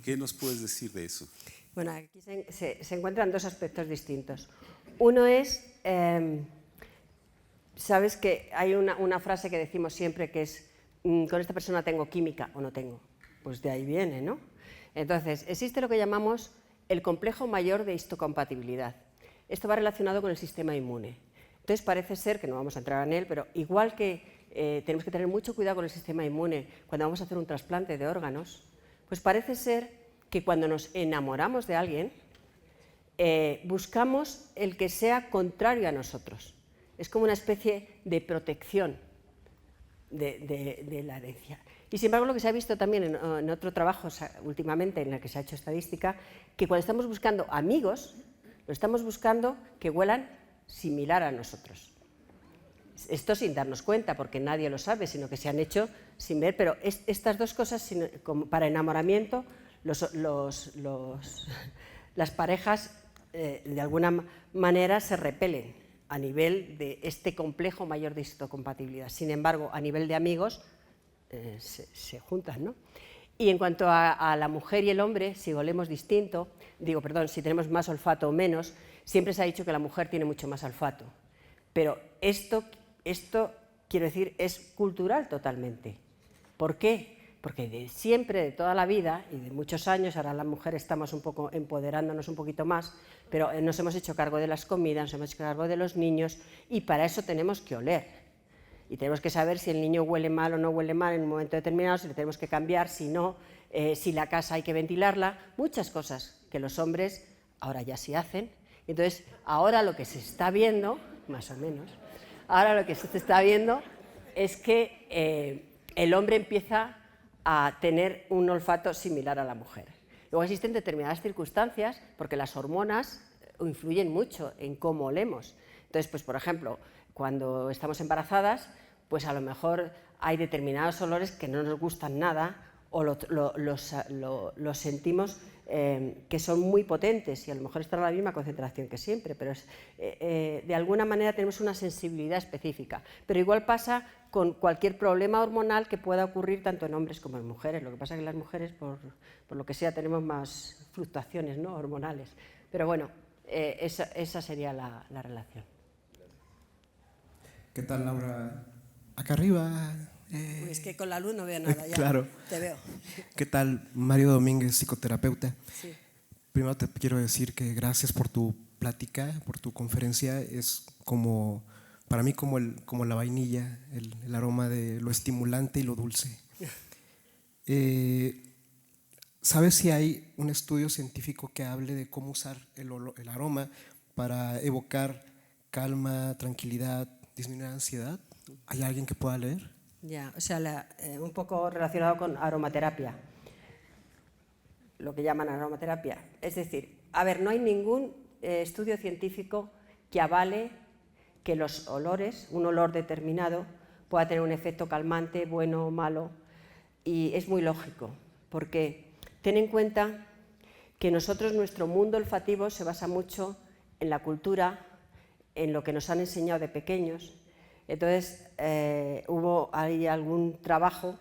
¿Qué nos puedes decir de eso? Bueno, aquí se encuentran 2 aspectos distintos. Uno es, sabes que hay una frase que decimos siempre que es, con esta persona tengo química o no tengo. Pues de ahí viene, ¿no? Entonces, existe lo que llamamos el complejo mayor de histocompatibilidad. Esto va relacionado con el sistema inmune. Entonces parece ser, que no vamos a entrar en él, pero igual que tenemos que tener mucho cuidado con el sistema inmune cuando vamos a hacer un trasplante de órganos, pues parece ser que cuando nos enamoramos de alguien, buscamos el que sea contrario a nosotros. Es como una especie de protección de la herencia. Y sin embargo, lo que se ha visto también en otro trabajo últimamente en el que se ha hecho estadística, que cuando estamos buscando amigos, lo estamos buscando que huelan similar a nosotros. Esto sin darnos cuenta, porque nadie lo sabe, sino que se han hecho sin ver, pero estas 2 cosas, para enamoramiento, las parejas de alguna manera se repelen a nivel de este complejo mayor de histocompatibilidad. Sin embargo, a nivel de amigos, se juntan, ¿no? Y en cuanto a la mujer y el hombre, si olemos distinto, si tenemos más olfato o menos, siempre se ha dicho que la mujer tiene mucho más olfato. Pero esto quiero decir, es cultural totalmente. ¿Por qué? Porque de siempre, de toda la vida, y de muchos años, ahora las mujeres estamos un poco empoderándonos un poquito más, pero nos hemos hecho cargo de las comidas, nos hemos hecho cargo de los niños, y para eso tenemos que oler. Y tenemos que saber si el niño huele mal o no huele mal en un momento determinado, si le tenemos que cambiar, si no, si la casa hay que ventilarla, muchas cosas que los hombres ahora ya sí hacen. Entonces, ahora lo que se está viendo, más o menos, ahora lo que se está viendo es que el hombre empieza a tener un olfato similar a la mujer. Luego existen determinadas circunstancias, porque las hormonas influyen mucho en cómo olemos. Entonces, pues por ejemplo, cuando estamos embarazadas, pues a lo mejor hay determinados olores que no nos gustan nada o los sentimos que son muy potentes y a lo mejor están a la misma concentración que siempre, pero de alguna manera tenemos una sensibilidad específica. Pero igual pasa con cualquier problema hormonal que pueda ocurrir tanto en hombres como en mujeres. Lo que pasa es que las mujeres, por lo que sea, tenemos más fluctuaciones, ¿no?, hormonales. Pero bueno, esa sería la relación. ¿Qué tal, Laura? Acá arriba. Es que con la luz no veo nada, ya claro. Te veo. ¿Qué tal? Mario Domínguez, psicoterapeuta. Sí. Primero te quiero decir que gracias por tu plática, por tu conferencia. Es como, para mí, como la vainilla, el aroma de lo estimulante y lo dulce. ¿Sabes si hay un estudio científico que hable de cómo usar el aroma para evocar calma, tranquilidad, disminuir la ansiedad? ¿Hay alguien que pueda leer? Ya, o sea, un poco relacionado con aromaterapia, lo que llaman aromaterapia. Es decir, a ver, no hay ningún estudio científico que avale que los olores, un olor determinado, pueda tener un efecto calmante, bueno o malo, y es muy lógico, porque ten en cuenta que nosotros, nuestro mundo olfativo se basa mucho en la cultura, en lo que nos han enseñado de pequeños. Entonces, hubo ahí algún trabajo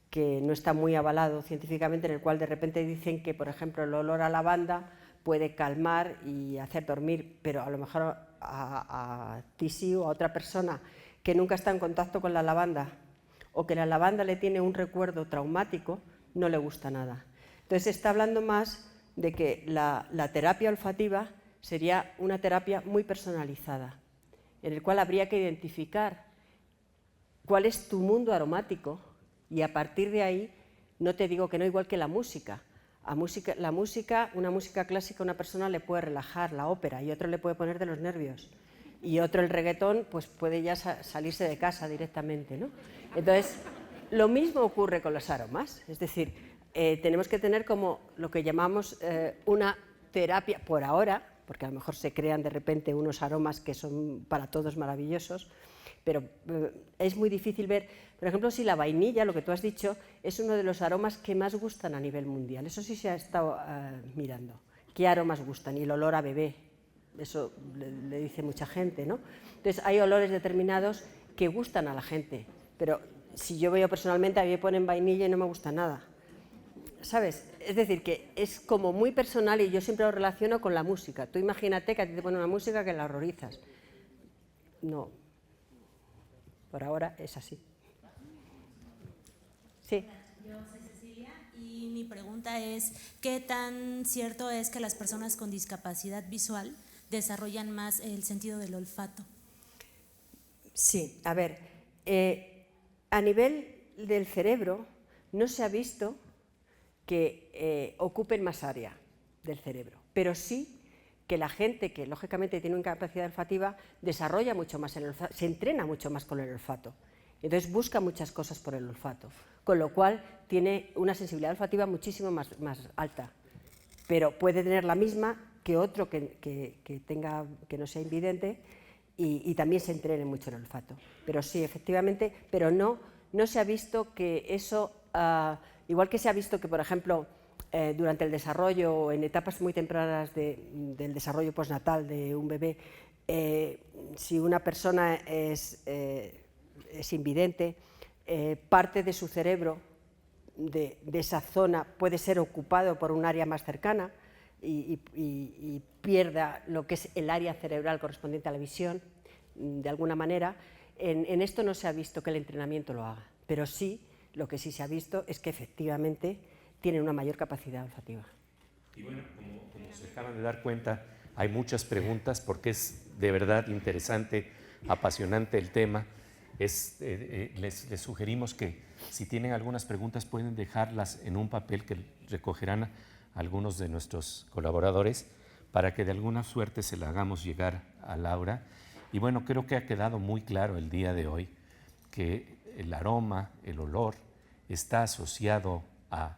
que no está muy avalado científicamente, en el cual de repente dicen que, por ejemplo, el olor a lavanda puede calmar y hacer dormir, pero a lo mejor a Tisi o a otra persona que nunca está en contacto con la lavanda o que la lavanda le tiene un recuerdo traumático, no le gusta nada. Entonces se está hablando más de que la terapia olfativa sería una terapia muy personalizada, en el cual habría que identificar cuál es tu mundo aromático y a partir de ahí, no te digo que no, igual que la música. Una música clásica a una persona le puede relajar, la ópera, y otro le puede poner de los nervios. Y otro el reggaetón, pues puede ya salirse de casa directamente, ¿no? Entonces, lo mismo ocurre con los aromas, es decir, tenemos que tener como lo que llamamos una terapia, por ahora, porque a lo mejor se crean de repente unos aromas que son para todos maravillosos, pero es muy difícil ver, por ejemplo, si la vainilla, lo que tú has dicho, es uno de los aromas que más gustan a nivel mundial. Eso sí se ha estado mirando. ¿Qué aromas gustan? Y el olor a bebé, eso le dice mucha gente, ¿no? Entonces, hay olores determinados que gustan a la gente, pero si yo veo personalmente, a mí me ponen vainilla y no me gusta nada, ¿sabes? Es decir, que es como muy personal y yo siempre lo relaciono con la música. Tú imagínate que a ti te ponen una música que la horrorizas. No. Por ahora es así. Sí. Yo soy Cecilia y mi pregunta es, ¿qué tan cierto es que las personas con discapacidad visual desarrollan más el sentido del olfato? Sí, a ver, a nivel del cerebro no se ha visto que ocupen más área del cerebro, pero sí que la gente que lógicamente tiene una incapacidad olfativa desarrolla mucho más el olfato, se entrena mucho más con el olfato, entonces busca muchas cosas por el olfato, con lo cual tiene una sensibilidad olfativa muchísimo más alta, pero puede tener la misma que otro que no sea invidente y también se entrene mucho el olfato, pero sí, efectivamente, pero no se ha visto que eso, igual que se ha visto que, por ejemplo, durante el desarrollo o en etapas muy tempranas del desarrollo postnatal de un bebé, si una persona es invidente, parte de su cerebro, de esa zona, puede ser ocupado por un área más cercana y pierda lo que es el área cerebral correspondiente a la visión, de alguna manera. En esto no se ha visto que el entrenamiento lo haga, pero sí, lo que sí se ha visto es que efectivamente tienen una mayor capacidad olfativa. Y bueno, como se acaban de dar cuenta, hay muchas preguntas porque es de verdad interesante, apasionante el tema. Les sugerimos que si tienen algunas preguntas pueden dejarlas en un papel que recogerán algunos de nuestros colaboradores para que de alguna suerte se la hagamos llegar a Laura. Y bueno, creo que ha quedado muy claro el día de hoy que el aroma, el olor, está asociado a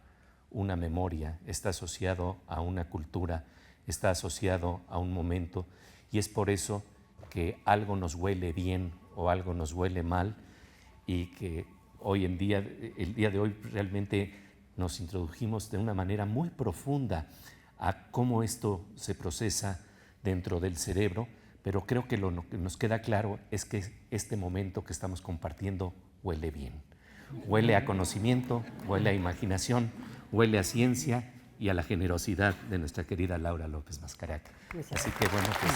una memoria, está asociado a una cultura, está asociado a un momento, y es por eso que algo nos huele bien o algo nos huele mal, y que hoy en día, el día de hoy realmente nos introdujimos de una manera muy profunda a cómo esto se procesa dentro del cerebro, pero creo que lo que nos queda claro es que este momento que estamos compartiendo huele bien. Huele a conocimiento, huele a imaginación, huele a ciencia y a la generosidad de nuestra querida Laura López Mascaraque. Así que bueno, pues